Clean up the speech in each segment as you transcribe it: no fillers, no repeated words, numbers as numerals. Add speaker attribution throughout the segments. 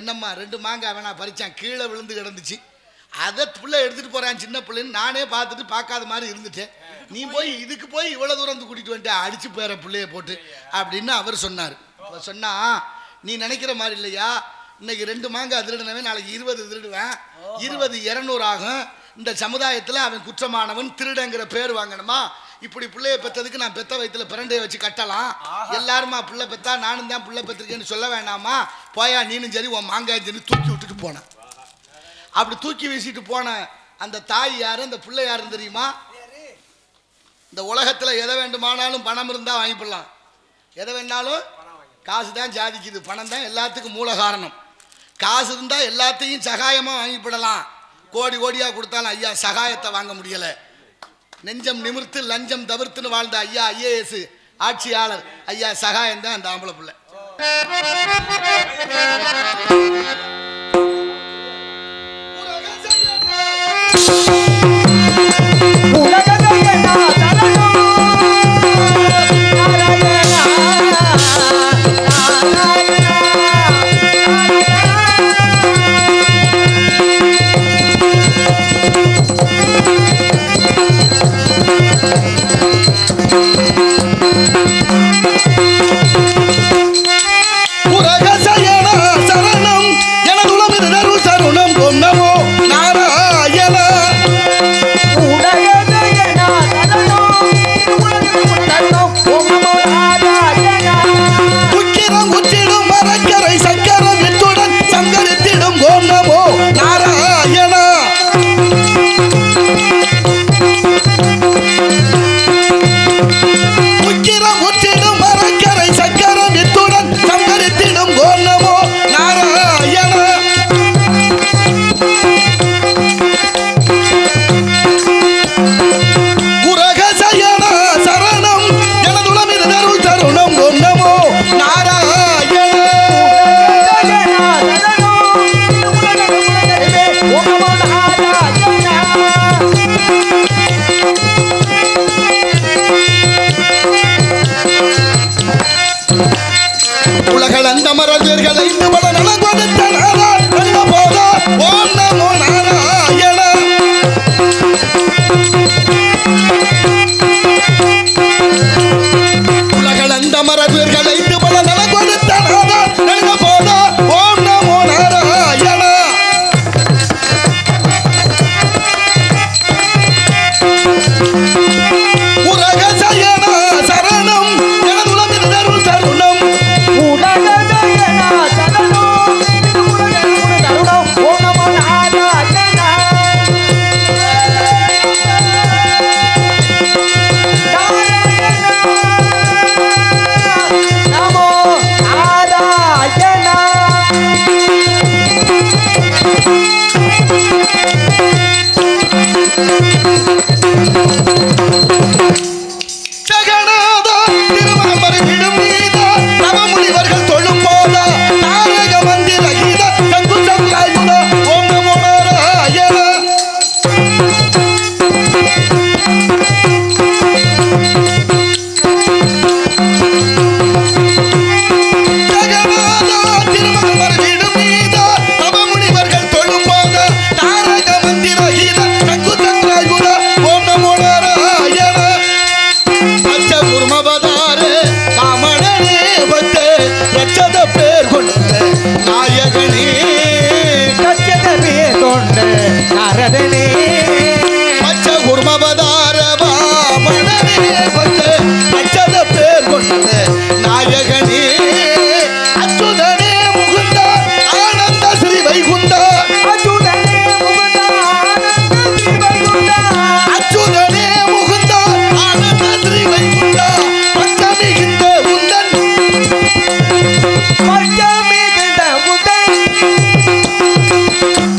Speaker 1: என்னம்மா 2 மாங்காய் வேணா பறிச்சான், கீழே விழுந்து கிடந்துச்சு. அதை பிள்ளை எடுத்துட்டு போறான் சின்ன பிள்ளைன்னு நானே பார்த்துட்டு பார்க்காத மாதிரி இருந்துட்டேன். நீ போய் இதுக்கு போய் இவ்வளோ தூரம் கூட்டிட்டு வந்துட்டு அடிச்சு போயிற பிள்ளைய போட்டு அப்படின்னு அவர் சொன்னார். சொன்னா நீ நினைக்கிற மாதிரி இல்லையா, இன்னைக்கு 2 மாங்காய் திருடுனவன் நாளைக்கு 20 திருடுவேன், 20 200 ஆகும். இந்த சமுதாயத்தில் அவன் குற்றமானவன் திருடங்கிற பேர் வாங்கணுமா? இப்படி பிள்ளைய பெற்றதுக்கு நான் பெத்த வயிற்றுல பிரண்டையை வச்சு கட்டலாம். எல்லாருமா பிள்ளை பெற்றா நானும் தான் பிள்ளை பெற்றிருக்கேன்னு சொல்ல வேண்டாமா? போயா நீனும் சரி உன் மாங்காய் சரி தூக்கி விட்டுட்டு போனேன். அப்படி தூக்கி வீசிட்டு போன அந்த தாய் யாரு, அந்த பிள்ளை யாருன்னு தெரியுமா? இந்த உலகத்தில் எதை வேண்டுமானாலும் பணம் இருந்தால் வாங்கிப்பிடலாம், எதை வேணாலும் காசு தான் சாதிக்குது, பணம் தான் எல்லாத்துக்கும் மூல காரணம். காசு இருந்தால் எல்லாத்தையும் சகாயமாக வாங்கிப்பிடலாம். கோடி கோடியாக கொடுத்தாலும் ஐயா சகாயத்தை வாங்க முடியலை. நெஞ்சம் நிமிர்த்து லஞ்சம் தவிர்த்துன்னு வாழ்ந்த ஐயா IAS ஆட்சியாளர் ஐயா சகாயம் தான் அந்த ஆம்பளை பிள்ளை.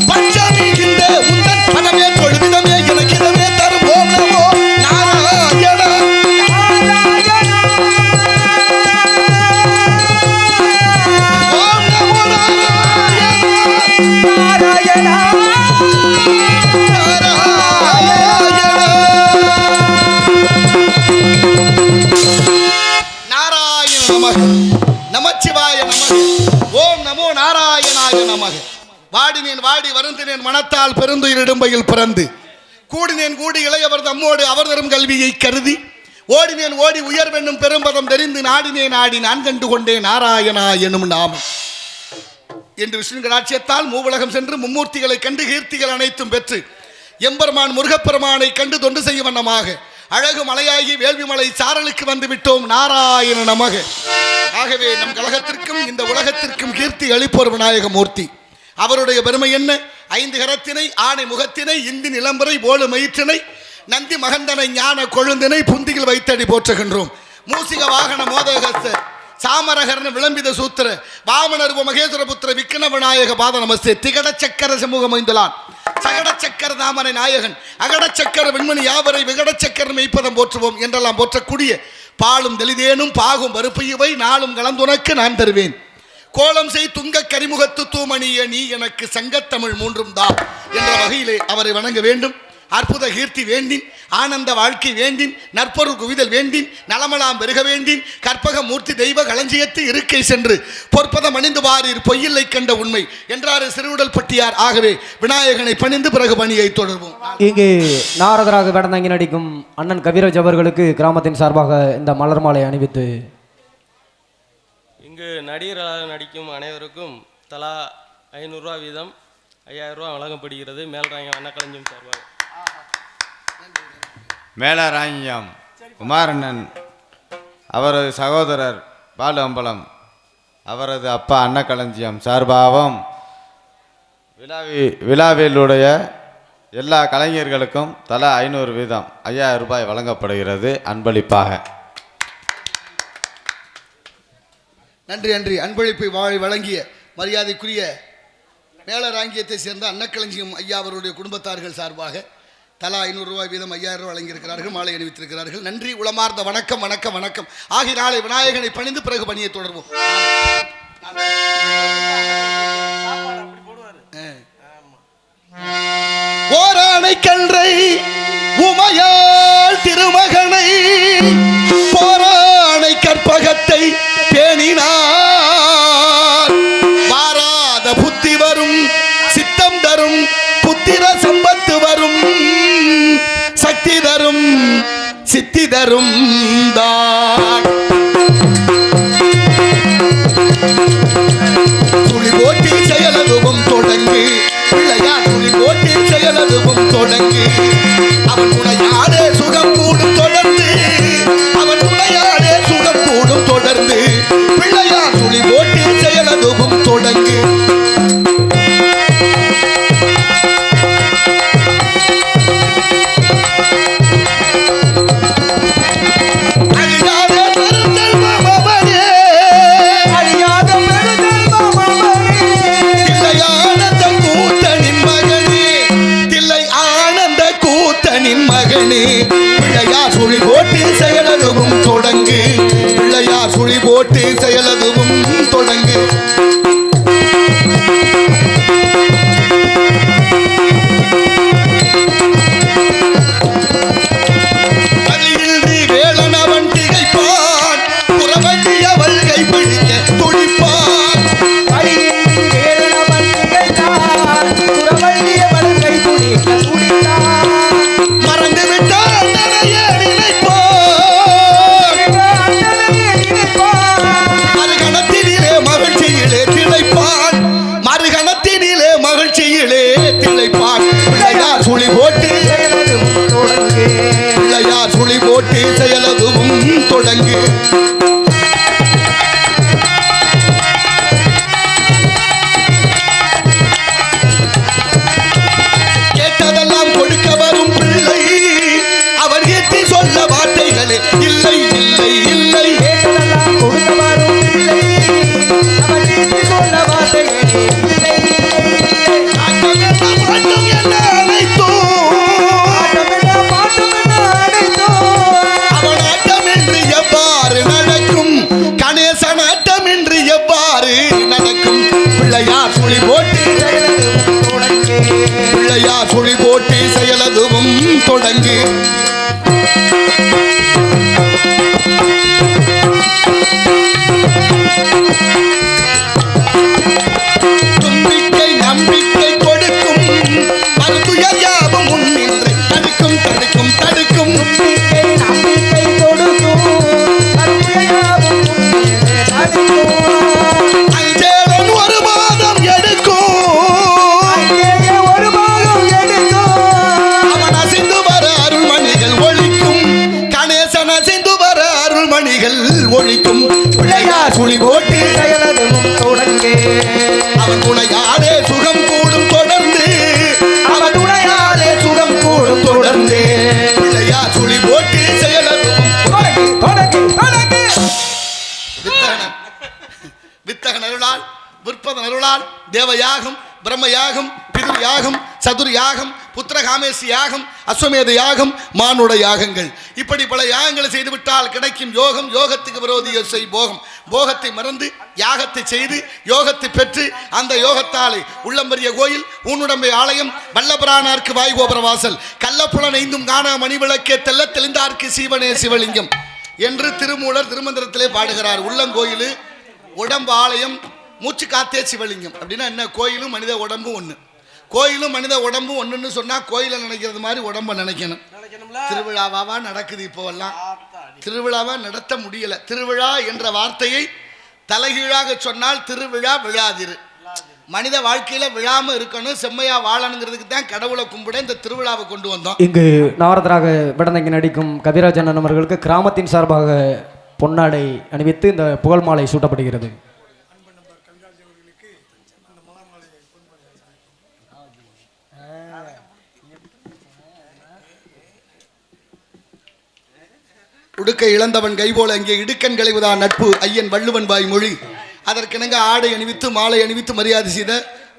Speaker 2: பஞ்சமி இந்த உந்தன் பதமே
Speaker 1: நமக. வாடினேன் வாடி வருந்தினேன் மனத்தால் பெருந்துயிர் இடும்பையில் பிறந்து கூடினேன் கூடி இளையவர் தம்மோடு அவர் தரும் கல்வியை கருதி ஓடினேன் ஓடி உயர்வென்னும் பெரும்பதம் தெரிந்து நாடினேன் ஆடி நான் கண்டு கொண்டேன் நாராயணா எனும் நாமம் என்று விஷ்ணு கடாட்சியத்தால் மூவுலகம் சென்று மும்மூர்த்திகளை கண்டு கீர்த்திகள் அனைத்தும் பெற்று எம்பெருமான் முருகப்பெருமானை கண்டு தொண்டு செய்யும் வண்ணமாக அழகு மலையாகி வேள்வி மலை சாரலுக்கு வந்து விட்டோம். நாராயண நமக. ஆகவே நம் கழகத்திற்கும் இந்த உலகத்திற்கும் கீர்த்தி அளிப்போர் விநாயக மூர்த்தி. அவருடைய பெருமை என்ன? 5 கரத்தினை, ஆணை முகத்தினை, இந்தி நிலம்பரை, போலு மயிற்றினை, நந்தி மகந்தனை, ஞான கொழுந்தினை புந்தியில் வைத்தடி போற்றுகின்றோம். மூசிக வாகன மோதகஸ்த சாமரகர்ண விளம்பித சூத்திர வாமனர்வ மகேஸ்வர புத்திர விக்ன விநாயக பாத நமஸ்தே. திகட சக்கர சமூகம் ஐந்தலான் சகட சக்கர தாமரை நாயகன் அகட சக்கர வெண்மணி யாவரை விகட சக்கரம் மெய்ப்பதம் போற்றுவோம் என்றெல்லாம் போற்றக்கூடிய பாலும் தெளிதேனும் பாகும் பருப்பு இவை நாளும் கலந்துனக்கு நான் தருவேன். கோலம் செய் துங்க கரிமுகத்து தூமணிய நீ எனக்கு சங்கத்தமிழ் 3 தான் என்ற வகையிலே அவரை வணங்க வேண்டும். அற்புத கீர்த்தி வேண்டின், ஆனந்த வாழ்க்கை வேண்டின், நற்பொருள் குவிதல் வேண்டின், நலமலாம் பெருக வேண்டின், கற்பக மூர்த்தி தெய்வ களஞ்சியத்து இருக்கை சென்று பொற்பதம் அணிந்து வாரீர் பொய்யில்லை கண்ட உண்மை என்றாரு சிறுவுடல் பட்டியார். ஆகவே விநாயகனை பணிந்து பிறகு பணியை தொடர்வோம்.
Speaker 2: இங்கு நாரதராக வேடந்தாங்கி நடிக்கும் அண்ணன் கவிராஜ் அவர்களுக்கு கிராமத்தின் சார்பாக இந்த மலர் மாலை அணிவித்து
Speaker 3: இங்கு நடிகர்களாக நடிக்கும் அனைவருக்கும் தலா 500 ரூபா வீதம் 5000 ரூபா வழங்கப்படுகிறது. மேல்ராயம் அன்னக்களஞ்சியம் சார்பாக.
Speaker 4: மேலராஞ்சியம் குமாரண்ணன் அவரது சகோதரர் பாலு அம்பலம் அவரது அப்பா அன்னக்களஞ்சியம் சார்பாகவும் விழாவிலுடைய எல்லா கலைஞர்களுக்கும் தலா 500 வீதம் 5000 ரூபாய் வழங்கப்படுகிறது அன்பளிப்பாக.
Speaker 1: நன்றி நன்றி. அன்பளிப்பை வழங்கிய மரியாதைக்குரிய மேலராங்கியத்தை சேர்ந்த அன்னக்களஞ்சியம் ஐயா அவருடைய குடும்பத்தார்கள் சார்பாக தலா 500 ரூபாய் வீதம் 5000 ரூபாய் வழங்கியிருக்கிறார்கள், மாலை அணிவித்திருக்கிறார்கள். நன்றி, உளமார்ந்த வணக்கம் வணக்கம் வணக்கம். ஆகிய நாளை விநாயகனை பணிந்து பிறகு பணியை தொடர்வோம். ஓரானை கன்றை உமையாள் திருமகனை போரானை கற்பகத்தை பேணினார் வாராத புத்தி வரும் சித்தம் தரும் புத்திர சம்பத்து வரும் சக்தி தரும் சித்தி தரும் தான் துளி போட்டி செயலதுவும் தொடங்கு பிள்ளையா துளி போட்டி செயலதுவும் தொடங்கு அவன் உடையாடே சுகம் கூடும் தொடர்ந்து அவன் உடையாடே சுகம் கூடும் தொடர்ந்து பிள்ளையா துளி போட்டி செயலதுவும் தொடங்கு பிள்ளையார் சுழி போட்டு செயலதுவும் தொடங்கு பிள்ளையார் சுழி போட்டு செயலதுவும் தொடங்கு வழியின்றி வேளன் அவன் திகைப்பான் புறவழிய வல்கை பிடிக்க துடிப்பான் சுழி போட்டு பிள்ளையார் சுழி போட்டு செயலதுவும் தொடங்கு கேட்டதெல்லாம் கொடுக்க வரும் பிள்ளை அவர் ஏற்றி சொல்ல வார்த்தைகளே இல்லை இல்லை இல்லை கொடுக்க வரும் பிள்ளை அவர் ஏற்றி சொல்ல வார்த்தைகளே பிள்ளையார் சுழி போட்டு செயலதுவும் தொடங்கு தும்பிக்க யாகம், பிரம்ம யாகம், பிதுர் யாகம், சதுர் யாகம், புத்திரகாமேசி யாகம், அஸ்வமேத யாகம், மானுட யாகங்கள், இப்படி பல யாகங்களை செய்துவிட்டால் கிடைக்கும் யோகம். யோகத்துக்கு விரோதிய செய் போகம். போகத்தை மறந்து யாகத்தை செய்து யோகத்தை பெற்று அந்த யோகத்தாலே உள்ளம்பரிய கோயில், ஊனுடம்பை ஆலயம், வல்லபுரானார்க்கு வாய்கோபுர வாசல், கள்ளப்புலன் ஐந்தும் காணா மணிவிளக்கே தெல்ல தெளிந்தார்க்கு சீவனே சிவலிங்கம் என்று திருமூலர் திருமந்திரத்திலே பாடுகிறார். உள்ளங்கோயில், உடம்பு ஆலயம், மூச்சு காத்தே சிவலிங்கம். அப்படின்னா என்ன? கோயிலும் மனித உடம்பும் ஒன்று. கோயிலும் மனித உடம்பும் ஒன்றுன்னு சொன்னால் கோயிலை நினைக்கிறது மாதிரி உடம்பை நினைக்கணும். திருவிழாவாக நடக்குது இப்போவெல்லாம். திருவிழாவை நடத்த முடியலை. திருவிழா என்ற வார்த்தையை தலைகீழாக சொன்னால் திருவிழா விழாதிரு. மனித வாழ்க்கையில விழாம இருக்கணும், செம்மையா வாழணுங்கிறதுக்கு தான் கடவுளை கும்பிட இந்த திருவிழாவை கொண்டு வந்தோம்.
Speaker 2: இங்கு நாரதராக விடந்தங்கி நடிக்கும் கவிராஜன் அண்ணன் அவர்களுக்கு கிராமத்தின் சார்பாக பொன்னாடை அணிவித்து இந்த புகழ் மாலை சூட்டப்படுகிறது.
Speaker 1: உடுக்கை இழந்தவன் கைபோல அங்கே இடுக்கன் களைவதான் நட்பு ஐயன் வள்ளுவன் வாய் மொழி. அதற்கிணங்க ஆடை அணிவித்து மாலை அணிவித்து மரியாதை செய்த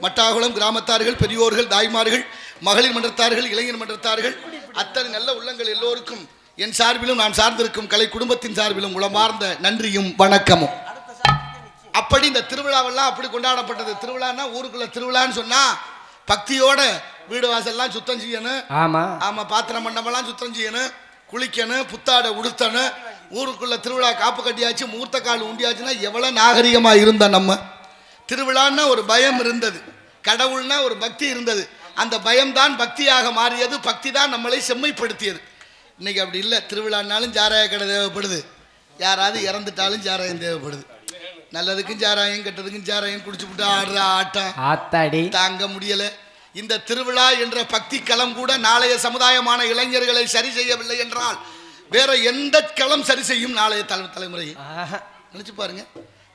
Speaker 1: மட்டாகுளம் கிராமத்தார்கள், பெரியோர்கள், தாய்மார்கள், மகளிர் மன்றத்தார்கள், இளைஞர் மன்றத்தார்கள், அத்தனை நல்ல உள்ளங்கள் எல்லோருக்கும் என் சார்பிலும் நான் சார்ந்திருக்கும் கலை குடும்பத்தின் சார்பிலும் உளமார்ந்த நன்றியும் வணக்கமும். அப்படி இந்த திருவிழாவெல்லாம் அப்படி கொண்டாடப்பட்டது. திருவிழான்னா ஊருக்குள்ள திருவிழான்னு சொன்னா பக்தியோட வீடு வாசல்லாம் சுத்தம் செய்யணும். ஆமா, பாத்திரம் மண்டபம்லாம் சுத்தம் செய்யணும், குளிக்கணும், புத்தாடை உடுத்தணும். ஊருக்குள்ள திருவிழா காப்பு கட்டியாச்சு, மூர்த்த கால் உண்டியாச்சுன்னா எவ்வளவு நாகரிகமா இருந்த நம்ம. திருவிழான்னா ஒரு பயம் இருந்தது, கடவுள்னா ஒரு பக்தி இருந்தது. அந்த பயம்தான் பக்தியாக மாறியது, பக்தி தான் நம்மளை செம்மைப்படுத்தியது. இன்னைக்கு அப்படி இல்லை. திருவிழானாலும் சாராய கடை தேவைப்படுது, யாராவது இறந்துட்டாலும் சாராயம் தேவைப்படுது. நல்லதுக்கும் சாராயம், கெட்டதுக்கும் சாராயம், குடிச்சு விட்டு ஆடுற ஆட்டம் தாங்க முடியல. இந்த திருவிழா என்ற பக்தி களம் கூட நாளைய சமுதாயமான இளைஞர்களை சரி செய்யவில்லை என்றால் வேற எந்த களம் சரி செய்யும் நாளைய தலைமுறையை? நினைச்சு பாருங்க.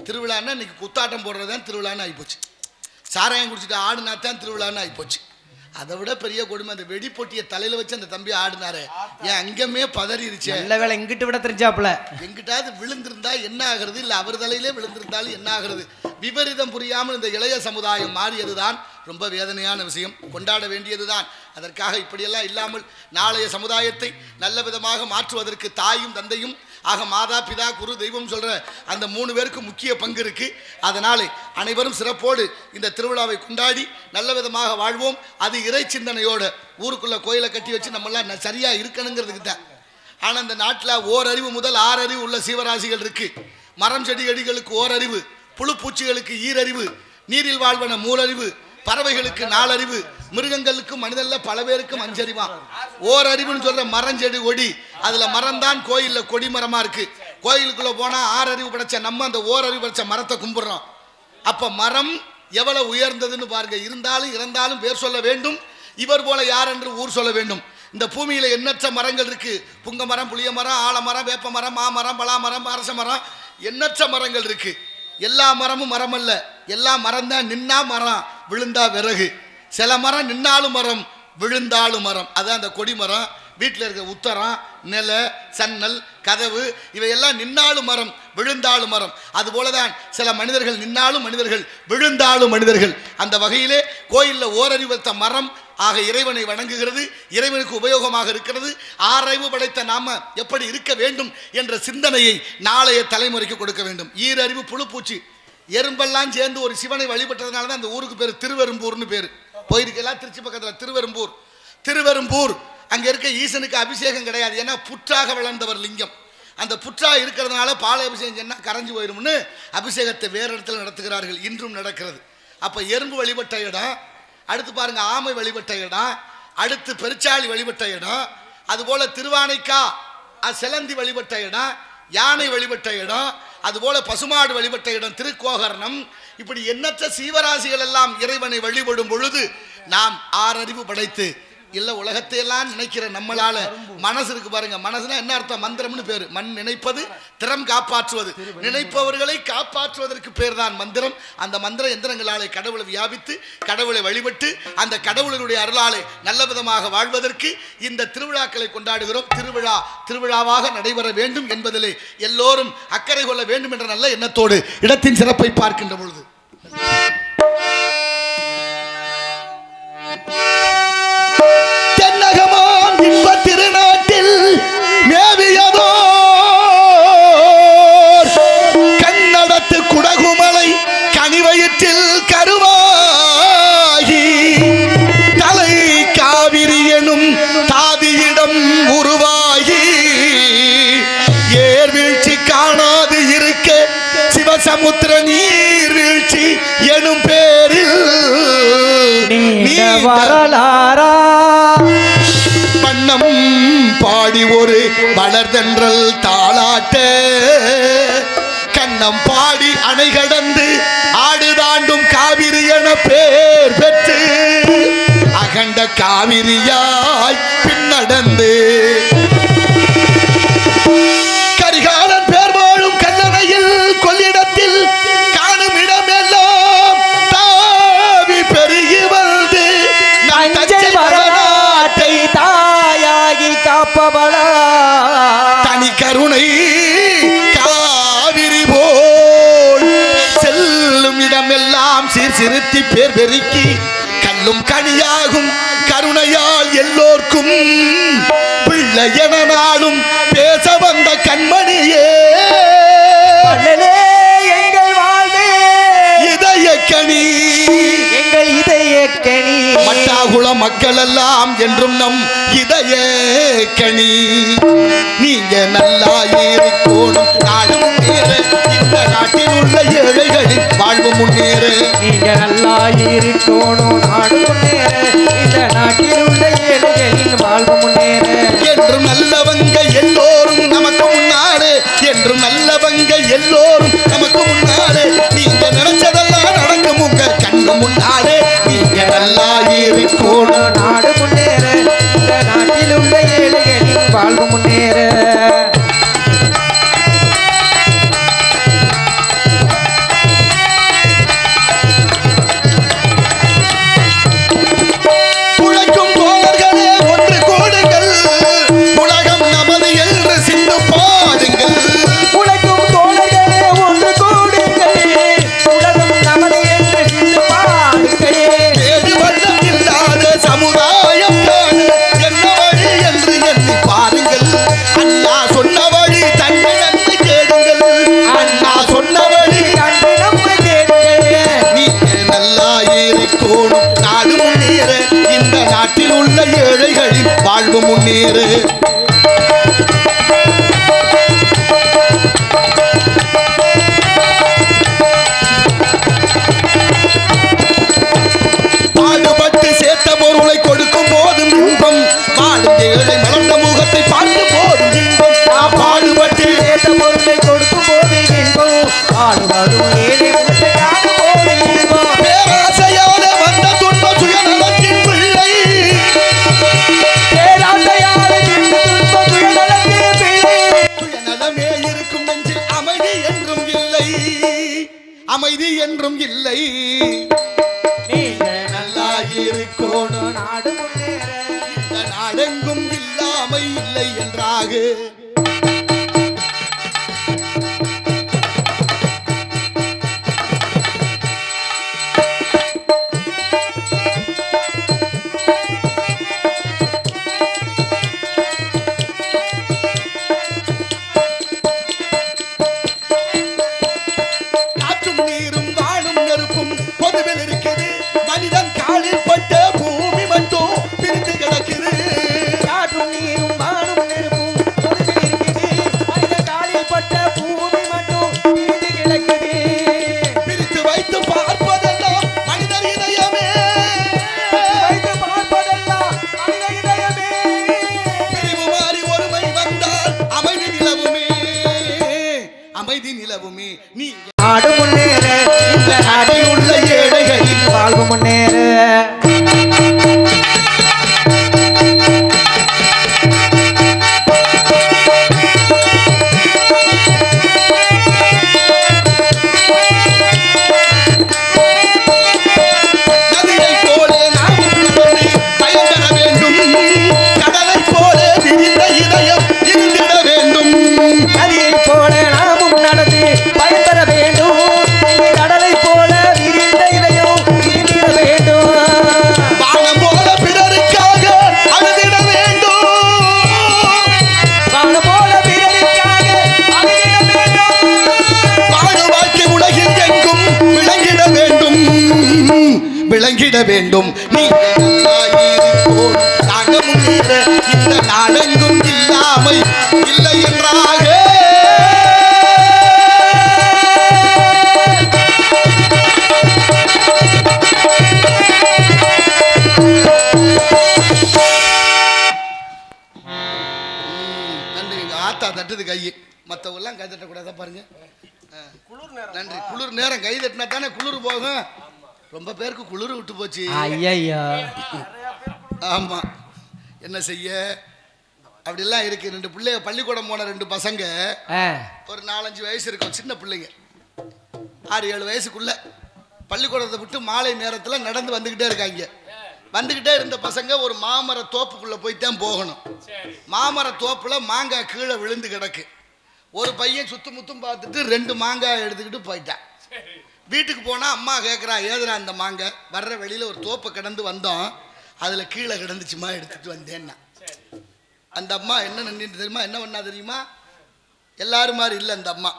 Speaker 1: திருவிழான்னா இன்னைக்கு குத்தாட்டம் போடுறதுதான் திருவிழான்னு ஆகிப்போச்சு. சாராயம் குடிச்சிட்டு ஆடுனா தான் திருவிழான்னு ஆகிப்போச்சு. அதை விட பெரிய கொடுமை, அந்த வெடி பொட்டியை தலையில வச்சு அந்த தம்பி ஆடினாரு, ஏன் அங்கமே பதறிடுச்சு. நல்ல வேலை எங்கிட்ட விட தெரிஞ்சாப்புல. எங்கிட்டாவது விழுந்திருந்தா என்ன ஆகிறது, இல்லை அவர் தலையிலே விழுந்திருந்தாலும் என்ன ஆகிறது? விபரீதம் புரியாமல் இந்த இளைய சமுதாயம் மாறியதுதான் ரொம்ப வேதனையான விஷயம். கொண்டாட வேண்டியதுதான். அதற்காக இப்படியெல்லாம் இல்லாமல் நாளைய சமுதாயத்தை நல்ல விதமாக மாற்றுவதற்கு தாயும் தந்தையும் ஆக மாதா பிதா குரு தெய்வம் சொல்ற அந்த 3 பேருக்கு முக்கிய பங்கு இருக்கு. அதனாலே அனைவரும் சிறப்போடு இந்த திருவிழாவை கொண்டாடி நல்ல விதமாக வாழ்வோம். அது இறை சிந்தனையோட ஊருக்குள்ள கோயிலை கட்டி வச்சு நம்மளாம் சரியா இருக்கணுங்கிறதுக்கு தான். ஆனால் இந்த நாட்டில் ஓரறிவு முதல் 6 அறிவு உள்ள சீவராசிகள் இருக்கு. மரம் செடி கொடிகளுக்கு ஓரறிவு, புழு பூச்சிகளுக்கு ஈரறிவு, நீரில் வாழ்வன மூலறிவு, பறவைகளுக்கு 4 அறிவு, மிருகங்களுக்கு மனிதன்ல பல பேருக்கும் 5 அறிவா. ஓரறிவுன்னு சொல்ற மரம் செடி கொடி, அதுல மரம் தான் கோயில்ல கொடி மரமா இருக்கு. கோயிலுக்குள்ள போனா 6 அறிவு படைச்ச நம்ம அந்த ஓரறிவு படைச்ச மரத்தை கும்பிடுறோம். அப்ப மரம் எவ்வளவு உயர்ந்ததுன்னு பாருங்க. இருந்தாலும் இறந்தாலும் பேர் சொல்ல வேண்டும், இவர் போல யார் என்று ஊர் சொல்ல வேண்டும். இந்த பூமியில எண்ணற்ற மரங்கள் இருக்கு. புங்க மரம், புளிய மரம், ஆலமரம், வேப்ப மரம், மாமரம், பலாமரம், அரச மரம், எண்ணற்ற மரங்கள் இருக்கு. எல்லா மரமும் மரம் அல்ல. எல்லா மரம் தான் நின்னா மரம், விழுந்தா விறகு. சில மரம் நின்னாலும் மரம், விழுந்தாலும் மரம். அதான் அந்த கொடி மரம். வீட்டில் இருக்க உத்தரம், நில, சன்னல், கதவு இவையெல்லாம் நின்னாலும் மரம், விழுந்தாலும் மரம். அதுபோலதான் சில மனிதர்கள் நின்னாலும் மனிதர்கள், விழுந்தாலும் மனிதர்கள். அந்த வகையிலே கோயிலில் ஓரறிவத்த மரம் ஆக இறைவனை வணங்குகிறது, இறைவனுக்கு உபயோகமாக இருக்கிறது. 6 அறிவு படைத்த நாம எப்படி இருக்க வேண்டும் என்ற சிந்தனையை நாளைய தலைமுறைக்கு கொடுக்க வேண்டும். ஈரறிவு புழுப்பூச்சி எறும்பெல்லாம் சேர்ந்து ஒரு சிவனை வழிபட்டதுனால தான் அந்த ஊருக்கு பேர் திருவெரும்பூர்னு பேர். போயிருக்கெல்லாம் திருச்சி பக்கத்தில் திருவெரும்பூர். திருவெரும்பூர் அங்க இருக்க ஈசனுக்கு அபிஷேகம் கிடையாது. ஏன்னா புற்றாக வளர்ந்தவர் லிங்கம். அந்த புற்றா இருக்கிறதுனால பால அபிஷேகம் சொன்னா கரைஞ்சு போயிடும்னு அபிஷேகத்தை வேறு இடத்துல நடத்துகிறார்கள். இன்றும் நடக்கிறது. அப்ப எறும்பு வழிபட்ட இடம், அடுத்து பாருங்க ஆமை வழிபட்ட இடம், அடுத்து பெருச்சாளி வழிபட்ட இடம், அதுபோல திருவானைக்கா செலந்தி வழிபட்ட இடம், யானை வழிபட்ட இடம், அதுபோல பசுமாடு வழிபட்ட இடம் திருக்கோகர்ணம். இப்படி எண்ணற்ற சீவராசிகள் எல்லாம் இறைவனை வழிபடும் பொழுது நாம் 6 அறிவு படைத்து இல்லை உலகத்தையெல்லாம் நினைக்கிற நம்மளால மனசு இருக்கு பாருங்க. மனசுனா என்ன அர்த்தம்? மந்திரம்னு பேரு. மண் நினைப்பது, திறம் காப்பாற்றுவது. நினைப்பவர்களை காப்பாற்றுவதற்கு பேர் தான் மந்திரம். அந்த மந்திர எந்திரங்களாலே கடவுளை வியாபித்து கடவுளை வழிபட்டு அந்த கடவுளுடைய அருளாலே நல்ல விதமாக வாழ்வதற்கு இந்த திருவிழாக்களை கொண்டாடுகிறோம். திருவிழா திருவிழாவாக நடைபெற வேண்டும் என்பதிலே எல்லோரும் அக்கறை கொள்ள வேண்டும் என்ற நல்ல எண்ணத்தோடு இடத்தின் சிறப்பை பார்க்கின்ற பொழுது
Speaker 2: வரலாரா
Speaker 1: வண்ணம் பாடி ஒரு வளர்தென்றல் தாளாட்ட கண்ணம் பாடி அணை கடந்து ஆடு தாண்டும் காவிரி என பேர் பெற்று அகண்ட காவிரியாய் பின்னடந்து கரிகாலன் பேர் வாழும் கல்லணையில் கொள்ளிடத்தில் காணும் இடமெல்லாம் தாவி பெருகி வந்து
Speaker 2: வரலாற்றை தாயாகி காப்பவளா
Speaker 1: தனி கருணை காவிரி போல் செல்லும் இடமெல்லாம் சீர்சிறுத்தி பேர் பெருக்கி கல்லும் கனியாகும் கருணையால் எல்லோர்க்கும் பிள்ளை என நாளும் பேச வந்த கண்மணியே
Speaker 2: எங்கள் வாழ்வே
Speaker 1: இதய கனி
Speaker 2: எங்கள் இதய கனி
Speaker 1: மட்டாகுள மக்கள் எல்லாம் என்றும் நம் இதய கனி நீங்க நல்லா இருக்கணும் நாடு முன்னேற இந்த நாட்டில் உள்ள ஏழைகளின் வாழ்வு முன்னேற
Speaker 2: நீங்க நல்லா இருக்கணும் நாடு முன்னேற இந்த நாட்டில் உள்ள ஏழைகளின் வாழ்வு முன்னேற
Speaker 1: என்றும் நல்லவங்க எல்லோரும் நமக்கு முன்னாலே என்றும் நல்லவங்க எல்லோரும் நமக்கு முன்னாலே நீங்க நினைச்சதெல்லாம் நடக்கும் உங்க கண்ணு முன்னாலே நீங்க நல்லா இருக்கணும்
Speaker 2: நாடு முன்னேற இந்த நாட்டில் உள்ள ஏழைகளின் வாழ்வு முன்னேற
Speaker 1: உழைக்கும் தோழர்களே ஒன்று கூடுங்கள் உலகம் நமது என்று சிந்து பாடுங்கள்
Speaker 2: உழைக்கும் தோழர்களே ஒன்று கூடுங்கள் உலகம் நமது என்று சிந்து பாடுங்கள்
Speaker 1: வேறு வண்ணம் இல்லாத சமுதாயம் காண என்ன வழி என்று எண்ணி பாருங்கள் அண்ணா சொன்ன வழி தன்னிடத்தை கேடுங்கள் அண்ணா சொன்ன வழி
Speaker 2: கண்டு நம்ம கேடுங்கள்
Speaker 1: நீங்க நல்லா இருக்கணும் நாடு முன்னேற இந்த நாட்டில் உள்ள ஏழைகளின் வாழ்வு முன்னேற பாடுபட்டு சேர்த்த பொருளை கொடுக்கும் போதும் இன்பம் வாடும் ஏழை மலர்ந்த முகத்தை பார்க்கும் போதும் இன்பம் பாடுபட்டு
Speaker 2: சேர்த்த பொருளை கொடுக்கும் போது இன்பம் ஆடுவாடும் ஏழை முகத்தை காணும் போது இன்பம்
Speaker 1: பேராசையால வந்த துன்பம் சுயநலத்தின் பிள்ளை
Speaker 2: பேராசையால நின்று துன்பம் சுயநலத்தின் பிள்ளை
Speaker 1: சுயநலமே இருக்கும் நெஞ்சில் அமைதி என்றும் இல்லை அமைதி என்றும் இல்லை
Speaker 2: நீங்க
Speaker 1: நல்லா இருக்கணும்
Speaker 2: நாடு முன்னேற
Speaker 1: இந்த நாடெங்கும் இல்லாமை இல்லை என்றாக காற்றும் நீரும் வானும் நெருப்பும் பொதுவில் இருக்குது மனிதன் காலில் பட்ட பூமி மட்டும் பிரிந்து கிடக்குது
Speaker 2: காற்றும் நீரும் வானும் நெருப்பும் பொறுப்பில் இருக்குது மனித காலில் பட்ட பூமி மட்டும் பிரிந்து கிடக்குது
Speaker 1: பிரித்து வைத்து பார்ப்பதெல்லாம் மனிதர் இதயமே
Speaker 2: வைத்து பார்ப்பதெல்லாம் மனித இதயமே
Speaker 1: பிரிவு மாறி ஒருமை வந்தால் அமைதி நிலவுமே அமைதி நிலவுமே நீ
Speaker 2: நாடு முன்னேற இந்த நாட்டில் உள்ள ஏழைகளின் வாழ்வு முன்னேற
Speaker 1: நதியை போல நாம் நடந்து பயன்பெற வேண்டும் கடலை போல விரிந்த இதயம் இருந்திட வேண்டும்
Speaker 2: நதியை போல நாமும் நடந்து பயன்பெற வேண்டும் இங்கு கடலை போல விரிந்த இதயம் இருந்திட வேண்டும்
Speaker 1: வானம் போல பிறருக்காக அழுதிட வேண்டும்
Speaker 2: வானம் போல பிறருக்காக அழுதிட வேண்டும்
Speaker 1: வாழ வாழ்க்கை உலகில் எங்கும் விளங்கிட வேண்டும் விளங்கிட வேண்டும் நீ நாங்க முன்னேற இந்த நாடெங்கும் இல்லாமை இல்லை என்றாக தட்டுது கை, மற்றவங்கெல்லாம் கை தட்டக்கூடாதா பாருங்க. நன்றி. குளிர் நேரம் கை தட்டினா தானே குளிர் போகும். ரொம்ப பேருக்கு குளிர் விட்டு போச்சு.
Speaker 2: ஐயா
Speaker 1: ஆமா, என்ன செய்ய, அப்படிலாம் இருக்கு. 2 பிள்ளைங்க பள்ளிக்கூடம் போன 2 பசங்க, ஒரு 4-5 வயசு இருக்கும், சின்ன பிள்ளைங்க, 6-7 வயசுக்குள்ள பள்ளிக்கூடத்தை விட்டு மாலை நேரத்தில் நடந்து வந்துக்கிட்டே இருக்காங்க. வந்துக்கிட்டே இருந்த பசங்க ஒரு மாமர தோப்புக்குள்ளே போய்தான் போகணும். மாமர தோப்பில் மாங்காய் கீழே விழுந்து கிடக்கு. ஒரு பையன் சுத்து முத்தும் பார்த்துட்டு 2 மாங்காய் எடுத்துக்கிட்டு போயிட்டான். வீட்டுக்கு போனால் அம்மா கேட்குறா, ஏதுடா அந்த மாங்காய்? வர்ற வெளியில் ஒரு தோப்பை கிடந்து வந்தோம், அதில் கீழே கிடந்துச்சுமா, எடுத்துகிட்டு வந்தேன்னா. அந்த அம்மா என்ன நின்றுட்டு தெரியுமா, என்ன பண்ணா தெரியுமா, எல்லாரும் மாதிரி இல்லை அந்த அம்மா.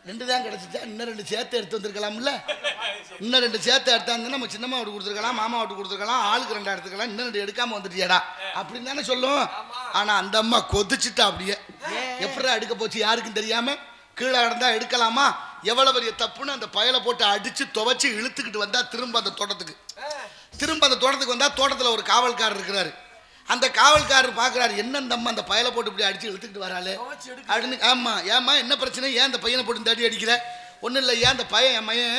Speaker 1: 2 தான் கிடச்சிச்சா, இன்னும் 2 சேர்த்து எடுத்து வந்திருக்கலாம்ல. இன்னும் 2 சேர்த்து எடுத்தாந்து நம்ம சின்னம்மா விட்டு கொடுத்துருக்கலாம், மாமா விட்டு கொடுத்துருக்கலாம், ஆளுக்கு 2 எடுத்துக்கலாம், இன்னும் 2 எடுக்காமல் வந்துட்டியாடா அப்படின்னு தானே சொல்லும். ஆனால் அந்த அம்மா கொதிச்சுட்டா அப்படியே. எப்படா எடுக்க போச்சு யாருக்கும் தெரியாம, கீழே கிடந்தா எடுக்கலாமா, எவ்வளவு பெரிய தப்புன்னு அந்த பயலை போட்டு அடிச்சு துவைச்சு இழுத்துக்கிட்டு வந்தா திரும்ப அந்த தோட்டத்துக்கு வந்தா தோட்டத்தில் ஒரு காவல்காரர் இருக்கிறாரு. அந்த காவல்காரர் பார்க்குறாரு, என்ன இந்த அம்மா அந்த பயலை போட்டு இப்படி அடிச்சு இழுத்துக்கிட்டு வராளே அப்படின்னு. ஆமா, ஏம்மா என்ன பிரச்சனை, ஏன் அந்த பையனை போட்டு இந்த அடி அடிக்கிற? ஒன்றும் இல்லை, ஏன் அந்த பையன், என் பையன்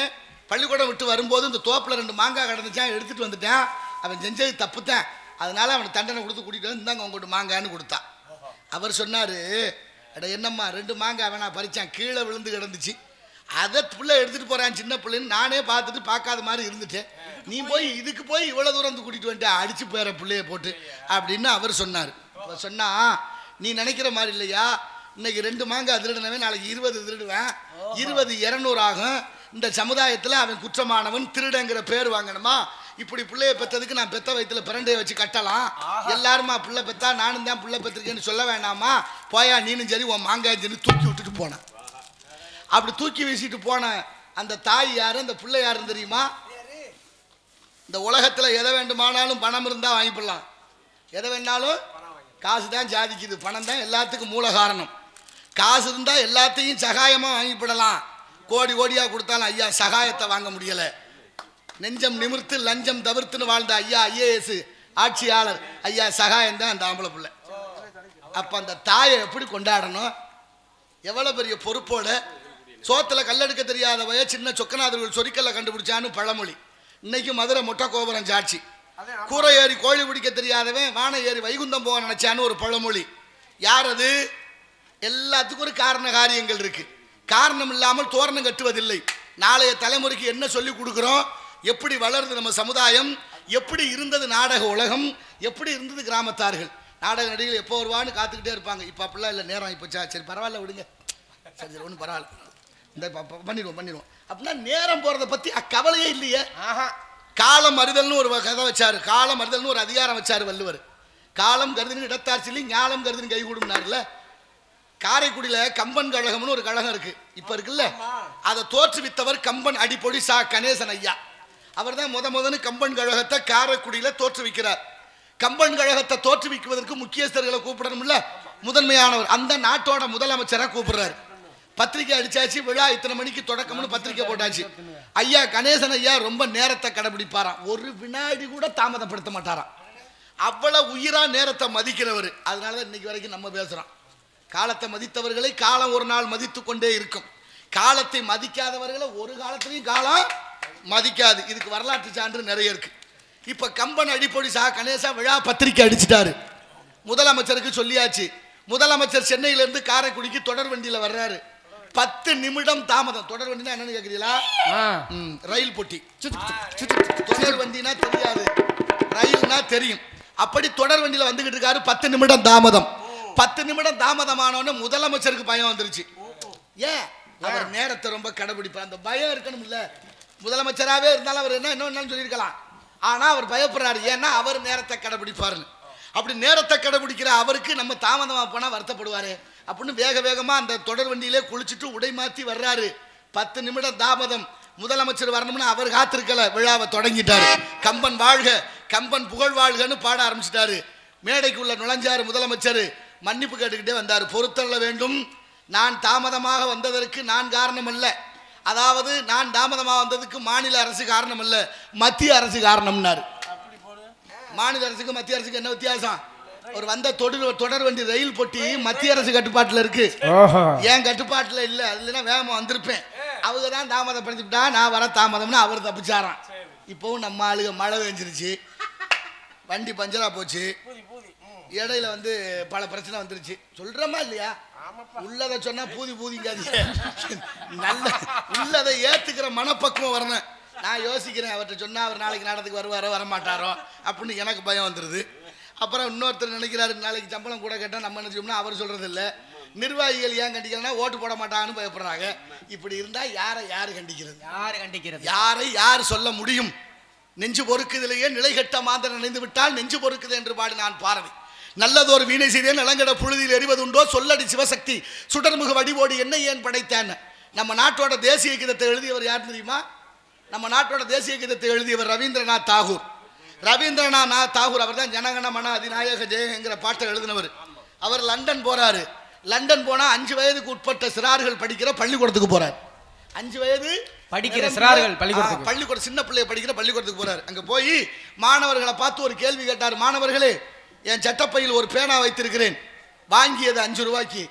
Speaker 1: பள்ளிக்கூடம் விட்டு வரும்போது இந்த தோப்பில் 2 மாங்காய் கிடந்துச்சான், எடுத்துகிட்டு வந்துட்டேன், அவன் செஞ்சது தப்புத்தான், அதனால அவனை தண்டனை கொடுத்து கூட்டிகிட்டு வந்து இந்தாங்க உங்கள்கிட்ட மாங்கான்னு கொடுத்தான். அவர் சொன்னார், அட என்னம்மா 2 மாங்காய் அவன் நான் பறித்தான், கீழே விழுந்து கிடந்துச்சு, அதை பிள்ளை எடுத்துகிட்டு போகிறான் சின்ன பிள்ளைன்னு நானே பார்த்துட்டு பார்க்காத மாதிரி இருந்துட்டேன், நீ போய் இதுக்கு போய் இவ்வளோ தூரம் வந்து கூட்டிகிட்டு வந்துட்டு அடிச்சு போயிற பிள்ளைய போட்டு அப்படின்னு அவர் சொன்னார். சொன்னா, நீ நினைக்கிற மாதிரி இல்லையா, இன்னைக்கு 2 மாங்காய் திருடினவே நாளைக்கு 20 திருடுவேன், 20 200 ஆகும். இந்த சமுதாயத்தில் அவன் குற்றமானவன், திருடங்கிற பேர் வாங்கணுமா, இப்படி பிள்ளைய பெற்றதுக்கு நான் பெத்த வயிற்றுல பிரண்டையை வச்சு கட்டலாம், எல்லாருமா பிள்ளை பெத்தா நானும் தான் பிள்ளை பெற்றிருக்கேன்னு சொல்ல வேண்டாமா, போயா நீனும் சரி உன் மாங்காய் சொல்லி தூக்கி விட்டுட்டு போனேன். அப்படி தூக்கி வீசிட்டு போன அந்த தாய் யாரு, அந்த பிள்ளை யாருன்னு தெரியுமா? இந்த உலகத்தில் எதை வேண்டுமானாலும் பணம் இருந்தால் வாங்கிப்படலாம், எதை வேணாலும் காசு தான் சாதிக்குது, பணம் தான் எல்லாத்துக்கும் மூல காரணம். காசு இருந்தால் எல்லாத்தையும் சகாயமாக வாங்கிப்படலாம், கோடி கோடியாக கொடுத்தாலும் ஐயா சகாயத்தை வாங்க முடியலை. நெஞ்சம் நிமிர்த்து லஞ்சம் தவிர்த்துன்னு வாழ்ந்த ஐயா ஐஏஎஸ் ஆட்சியாளர் ஐயா சகாயம் தான் அந்த ஆம்பளை பிள்ளை. அப்போ அந்த தாயை எப்படி கொண்டாடணும், எவ்வளோ பெரிய பொறுப்போட. சோத்தில் கல்லெடுக்க தெரியாதவைய சின்ன சொக்கநாதர்கள் சொரிக்கல்ல கண்டுபிடிச்சான்னு பழமொழி. இன்னைக்கு மதுரை மொட்டை கோபுரம் சாட்சி. கூரை ஏறி கோழி பிடிக்க தெரியாதவன் வானை ஏறி வைகுந்தம் போக நினைச்சான்னு ஒரு பழமொழி. யார் அது? எல்லாத்துக்கும் ஒரு காரண காரியங்கள் இருக்கு. காரணம் இல்லாமல் தோரணம் கட்டுவதில்லை. நாளைய தலைமுறைக்கு என்ன சொல்லி கொடுக்குறோம், எப்படி வளருது நம்ம சமுதாயம், எப்படி இருந்தது நாடக உலகம், எப்படி இருந்தது கிராமத்தார்கள். நாடக நடிகர்கள் எப்போ வருவான்னு காத்துக்கிட்டே இருப்பாங்க. இப்போ அப்படிலாம் இல்லை, நேரம் இப்போச்சா, சரி பரவாயில்ல விடுங்க, சரி சரி ஒன்றும் பரவாயில்ல, இந்த பண்ணிடுவோம் அப்படின்னா நேரம் போகிறத பற்றி அக்கவலையே இல்லையே. காலம் அறிதல்னு ஒரு கதை வச்சாரு, காலம் அறிதல்னு ஒரு அதிகாரம் வச்சாரு வள்ளுவர். காலம் கருதுன்னு இடத்தார் சொல்லி ஞாலம் கருதுன்னு கை கூடுனார்ல. காரைக்குடியில் கம்பன் கழகம்னு ஒரு கழகம் இருக்கு, இப்போ இருக்குல்ல, அதை தோற்றுவித்தவர் கம்பன் அடிப்பொடி சா கணேசன் ஐயா. அவர் தான் முதன்னு கம்பன் கழகத்தை காரைக்குடியில் தோற்றுவிக்கிறார். கம்பன் கழகத்தை தோற்றுவிக்குவதற்கு முக்கியஸ்தர்களை கூப்பிடணும்ல, முதன்மையானவர் அந்த நாட்டோட முதலமைச்சராக கூப்பிடுறாரு. பத்திரிக்கை அடிச்சாச்சு, விழா இத்தனை மணிக்கு தொடக்கம்னு பத்திரிக்கை போட்டாச்சு. ஐயா கணேசன் ஐயா ரொம்ப நேரத்தை கடைபிடிப்பாராம், ஒரு வினாடி கூட தாமதப்படுத்த மாட்டாராம், அவ்வளவு உயிரா நேரத்தை மதிக்கிறவர். அதனாலதான் இன்னைக்கு வரைக்கும் நம்ம பேசுறோம். காலத்தை மதித்தவர்களை காலம் ஒரு நாள் மதித்து கொண்டே இருக்கும், காலத்தை மதிக்காதவர்களை ஒரு காலத்திலையும் காலம் மதிக்காது. இதுக்கு வரலாற்று சான்று நிறைய இருக்கு. இப்ப கம்பன் அடிப்பொடி சா கணேசா விழா பத்திரிக்கை அடிச்சிட்டாரு, முதலமைச்சருக்கு சொல்லியாச்சு. முதலமைச்சர் சென்னையிலிருந்து காரைக்குடிக்கு தொடர் வண்டியில வர்றாரு. 10 நிமிடம் தாமதம். தொடர் வண்டினா என்னன்னு கேக்குறீங்களா? ரயில் பொட்டி. தொடர் வண்டினா தெரியாது, ரயில்னா தெரியும். அப்படி தொடர் வண்டியில வந்துகிட்டு இருக்காரு. 10 நிமிடம் தாமதம். 10 நிமிடம் தாமதமானோன்னு முதலமைச்சருக்கு பயம் வந்துருச்சு. ஏன்? அவர் நேரத்தை ரொம்ப கடைபிடிப்பார். அந்த பயம் இருக்கணும் இல்ல, முதலமைச்சராகவே இருந்தாலும் அவர் என்ன சொல்லியிருக்கலாம். ஆனா அவர் பயப்படுறாரு, ஏன்னா அவர் நேரத்தை கடைபிடிப்பாருன்னு. அப்படி நேரத்தை கடைபிடிக்கிற அவருக்கு நம்ம தாமதமாக போனால் வருத்தப்படுவார் அப்படின்னு வேகமாக அந்த தொடர் வண்டியிலே குளிச்சுட்டு உடை மாற்றி வர்றாரு. 10 நிமிடம் தாமதம். முதலமைச்சர் வரணும்னு அவர் காத்திருக்கல, விழாவை தொடங்கிட்டாரு. கம்பன் வாழ்க, கம்பன் புகழ் வாழ்கன்னு பாட ஆரம்பிச்சிட்டாரு. மேடைக்குள்ள நுழைஞ்சாரு முதலமைச்சர், மன்னிப்பு கேட்டுக்கிட்டே வந்தார். பொறுத்தள்ள வேண்டும், நான் தாமதமாக வந்ததற்கு நான் காரணம் அல்ல, அதாவது நான் தாமதமாக வந்ததுக்கு மாநில அரசு காரணம் அல்ல, மத்திய அரசு காரணம்னாரு. மாநில அரசுக்கு மத்திய அரசுக்கு என்ன வித்தியாசம்? ஒரு வந்த தொடர் வண்டி ரயில் பொட்டி மத்திய அரசு கட்டுப்பாட்டுல இருக்கு. என் கட்டுப்பாட்டுல இல்ல. அதுலன்னா வேகமா வந்திருப்பேன். அவங்க தான் தாமதப்படுத்திவிட்டா, நான் வர தாமதம்னு அவர் தப்பிச்சாராம். இப்பவும் நம்ம ஆளுக மழை பெஞ்சிருச்சு, வண்டி பஞ்சரா போச்சு, இடையில வந்து பல பிரச்சனை வந்துருச்சு. சொல்றமா இல்லையா? உள்ளதை சொன்னா பூதிங்காது. நல்ல உள்ளதை ஏத்துக்கிற மனப்பக்குவம் வரணும். நான் யோசிக்கிறேன், அவர்கிட்ட சொன்னா அவர் நாளைக்கு நாடகத்துக்கு வருவாரோ வரமாட்டாரோ அப்படின்னு எனக்கு பயம் வந்துடுது. அப்புறம் இன்னொருத்தர் நினைக்கிறாரு, நாளைக்கு சம்பளம் கூட கேட்டால் நம்ம நினைச்சோம்னா அவர் சொல்றது இல்லை. நிர்வாகிகள் ஏன் கண்டிக்கிறேன்னா ஓட்டு போட மாட்டாங்கன்னு பயப்படுறாங்க. இப்படி இருந்தா யாரை கண்டிக்கிறது? யாரை யார் சொல்ல முடியும்? நெஞ்சு பொறுக்குதிலேயே நிலைகட்ட மாந்தர் நினைந்து விட்டால் நெஞ்சு பொறுக்குது என்று பாடி நான் பாரதி. நல்லதொரு வீணை செய்தேன் நிலங்கட புழுதியில் எறிவதுண்டோ சொல்லடி சிவசக்தி சுடர்முக வடிவோடு என்ன ஏன் படைத்தேன். நம்ம நாட்டோட தேசிய கீதத்தை எழுதியவர் யார் தெரியுமா? நம்ம நாட்டோட தேசிய கீதத்தை எழுதியவர் ரவீந்திரநாத் தாகூர். ரவீந்திரநாத் தாகூர் அவர் தான் ஜனகணமன அதிநாயக ஜெயங்கிற பாட்டை எழுதினவர். அவர் லண்டன் போறாரு. லண்டன் போனா 5 வயதுக்கு உட்பட்ட சிறார்கள் படிக்கிற பள்ளிக்கூடத்துக்கு போறார். 5 வயது
Speaker 2: படிக்கிற சிறார்கள் பள்ளிக்கூடம்,
Speaker 1: சின்ன பிள்ளைய படிக்கிற பள்ளிக்கூடத்துக்கு போறாரு. அங்க போய் மாணவர்களை பார்த்து ஒரு கேள்வி கேட்டார். மாணவர்களே, என் சட்டப்பையில் ஒரு பேனா வைத்திருக்கிறேன், வாங்கியது 5 ரூபாய்க்கு,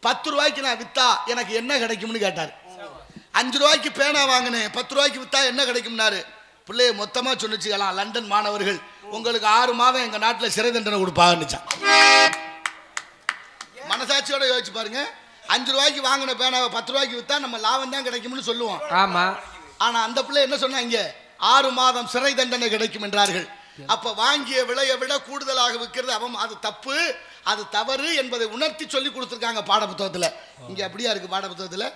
Speaker 1: 10 ரூபாய்க்கு நான் வித்தா எனக்கு என்ன கிடைக்கும்னு கேட்டார். 5 ரூபாய்க்கு பேனா வாங்கினேன், 10 ரூபாய்க்கு வித்தா என்ன கிடைக்கும்னாரு. பிள்ளைய மொத்தமா சொன்னிச்சுக்கலாம், லண்டன் மாணவர்கள் உங்களுக்கு 6 மாதம் எங்க நாட்டில் சிறை தண்டனை கொடுப்பாங்கன்னுச்சான். மனசாட்சியோட யோசிச்சு பாருங்க. 5 ரூபாய்க்கு வாங்கின பேனாவை 10 ரூபாய்க்கு வித்தா நம்ம லாபம் தான் கிடைக்கும்னு சொல்லுவோம்.
Speaker 2: ஆமா.
Speaker 1: ஆனா அந்த பிள்ளை என்ன சொன்னாங்க? 6 மாதம் சிறை தண்டனை கிடைக்கும் என்றார்கள். அப்ப வாங்கிய விலையை விட கூடுதலாக விற்கிறது அது தப்பு, அது தவறு என்பதை உணர்த்தி சொல்லி கொடுத்துருக்காங்க பாட புத்தகத்துல. இங்க அப்படியா இருக்கு பாட புத்தகத்துல?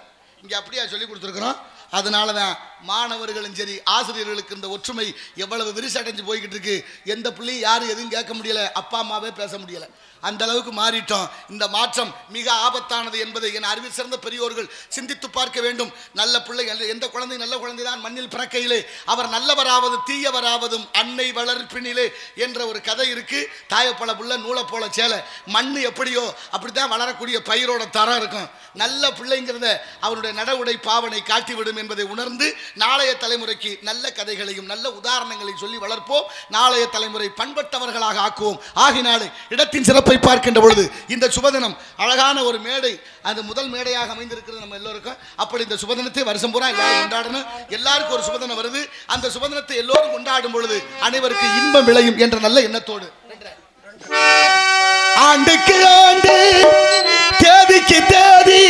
Speaker 1: இங்க அப்படியா சொல்லி கொடுத்துருக்கிறோம். அதனாலதான் மாணவர்களும் சரி ஆசிரியர்களுக்கு இந்த ஒற்றுமை எவ்வளவு விரிசடைஞ்சு போய்கிட்டு இருக்கு. எந்த பிள்ளையும் யாரும் எதுவும் கேட்க முடியல, அப்பா அம்மாவே பேச முடியல. அந்த அளவுக்கு மாறிட்டோம். இந்த மாற்றம் மிக ஆபத்தானது என்பதை என் அறிவில் சிறந்த பெரியோர்கள் சிந்தித்து பார்க்க வேண்டும். நல்ல பிள்ளை, எந்த குழந்தை நல்ல குழந்தைதான் மண்ணில் பிறக்கையிலே அவர் நல்லவராவது தீயவராவதும் அன்னை வளர்ப்பினிலே என்ற ஒரு கதை இருக்கு. தாயப்பழ புள்ள நூலை போல சேலை, மண்ணு எப்படியோ அப்படித்தான் வளரக்கூடிய பயிரோட தரம் இருக்கும். நல்ல பிள்ளைங்கிறத அவருடைய நடவுடை பாவனை காட்டிவிடும் என்பதை உணர்ந்து நாளைய தலைமுறைக்கு நல்ல கதைகளையும் நல்ல உதாரணங்களையும் சொல்லி வளர்ப்போம். நாளைய தலைமுறை பண்பட்டவர்களாக ஆக்குவோம். ஆகினாலே இடத்தின் சிறப்பை பார்க்கின்ற பொழுது இந்த சுபதினம் அழகான ஒரு மேடை, அது முதல் மேடையாக அமைந்திருக்கிறது நம்ம எல்லோருக்கும். அப்படி இந்த சுபதினத்தை வருஷம் பூரா எல்லாரும் கொண்டாடணும். எல்லாருக்கும் ஒரு சுபதினம் வருது. அந்த சுபதினத்தை எல்லோரும் கொண்டாடும் பொழுது அனைவருக்கு இன்பம் விளையும் என்ற நல்ல எண்ணத்தோடு ஆண்டுக்கு ஆண்டு தேதிக்கு தேதி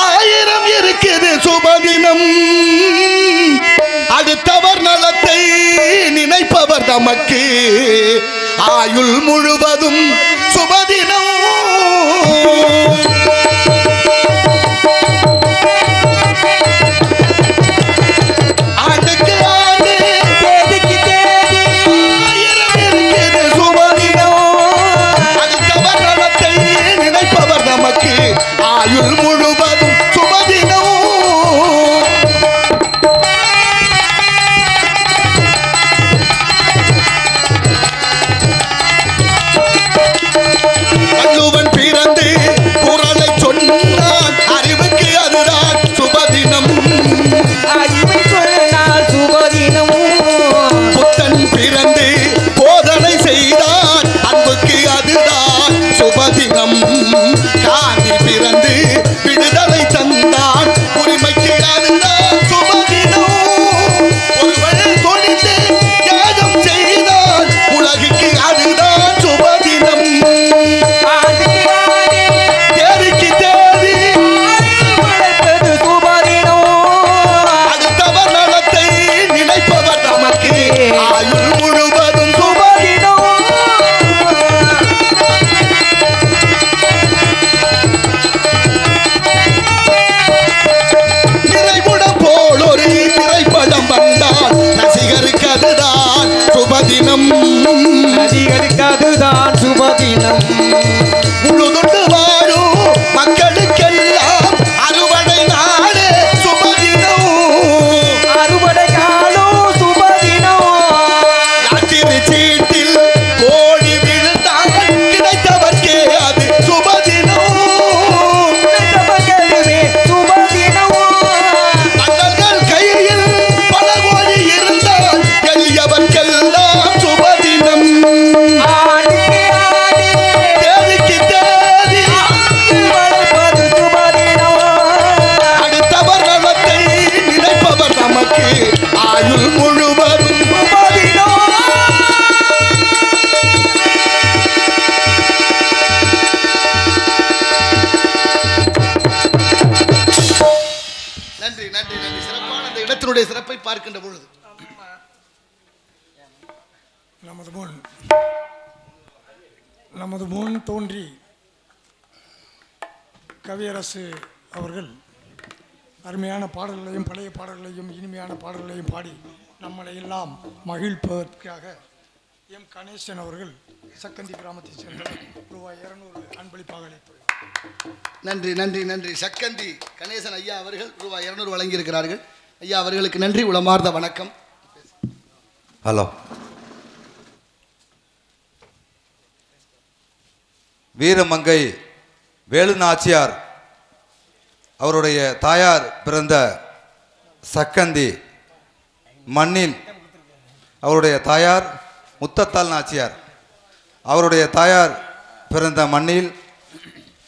Speaker 1: 1000 இருக்குது சுபதினம். அடுத்தவர் நலத்தை நினைப்பவர் தமக்கு ஆயுள் முழுவதும் சுபதினம். ஆண்டுக்கு ஆண்டு தேதிக்கு தேதி 1000 இருக்குது சுபதினம். அடுத்தவர் நலத்தை நினைப்பவர் நமக்கு ஆயுள் முழுவதும் சுபதினம். வள்ளுவன் பிறந்து குறள் பார்க்கின்ற பொழுது
Speaker 5: நமது முன் தோன்றி கவியரசு அவர்கள் அருமையான பாடல்களையும் பழைய பாடல்களையும் இனிமையான பாடல்களையும் பாடி நம்மளை எல்லாம் மகிழ்ப்பதற்காக எம் கணேசன் அவர்கள் சக்கந்தி கிராமத்தைச் சேர்ந்த ரூபாய் 200 அன்பளிப்பாக அளிப்பார்.
Speaker 1: நன்றி நன்றி நன்றி. சக்கந்தி கணேசன் ஐயா அவர்கள் ரூபாய் 200 வழங்கியிருக்கிறார்கள். ஐயா அவர்களுக்கு நன்றி, உளமார்ந்த வணக்கம்.
Speaker 6: ஹலோ. வீரமங்கை வேலு நாச்சியார் அவருடைய தாயார் பிறந்த சக்கந்தி மண்ணில் அவருடைய தாயார் முத்தத்தாள் நாச்சியார் அவருடைய தாயார் பிறந்த மண்ணில்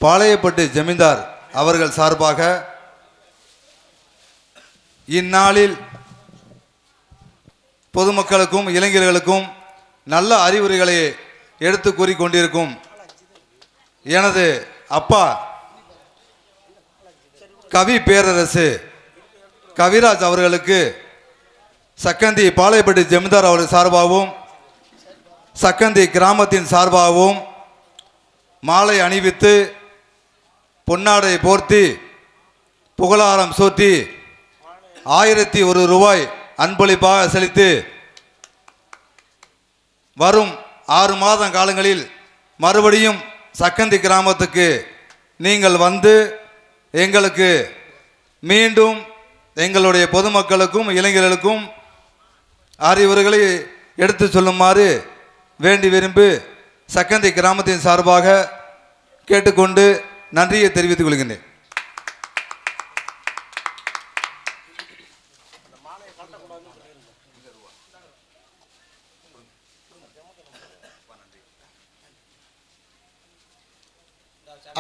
Speaker 6: பாளையப்பட்டு ஜமீன்தார் அவர்கள் சார்பாக இந்நாளில் பொதுமக்களுக்கும் இளைஞர்களுக்கும் நல்ல அறிவுரைகளை எடுத்து கூறிக்கொண்டிருக்கும் எனது அப்பா கவி பேரரசு கவிராஜ் அவர்களுக்கு சக்கந்தி பாளையப்பட்டு ஜமீன்தார் அவர்கள் சார்பாகவும் சக்கந்தி கிராமத்தின் சார்பாகவும் மாலை அணிவித்து பொன்னாடை போர்த்தி புகழாரம் சூட்டி 1001 ரூபாய் அன்பளிப்பாக செலுத்தி வரும் 6 மாத காலங்களில் மறுபடியும் சக்கந்தி கிராமத்துக்கு நீங்கள் வந்து எங்களுக்கு மீண்டும் எங்களுடைய பொதுமக்களுக்கும் இளைஞர்களுக்கும் அறிவுரைகளை எடுத்து சொல்லுமாறு வேண்டி விரும்பி சக்கந்தி கிராமத்தின் சார்பாக கேட்டுக்கொண்டு நன்றியை தெரிவித்துக் கொள்கின்றேன்.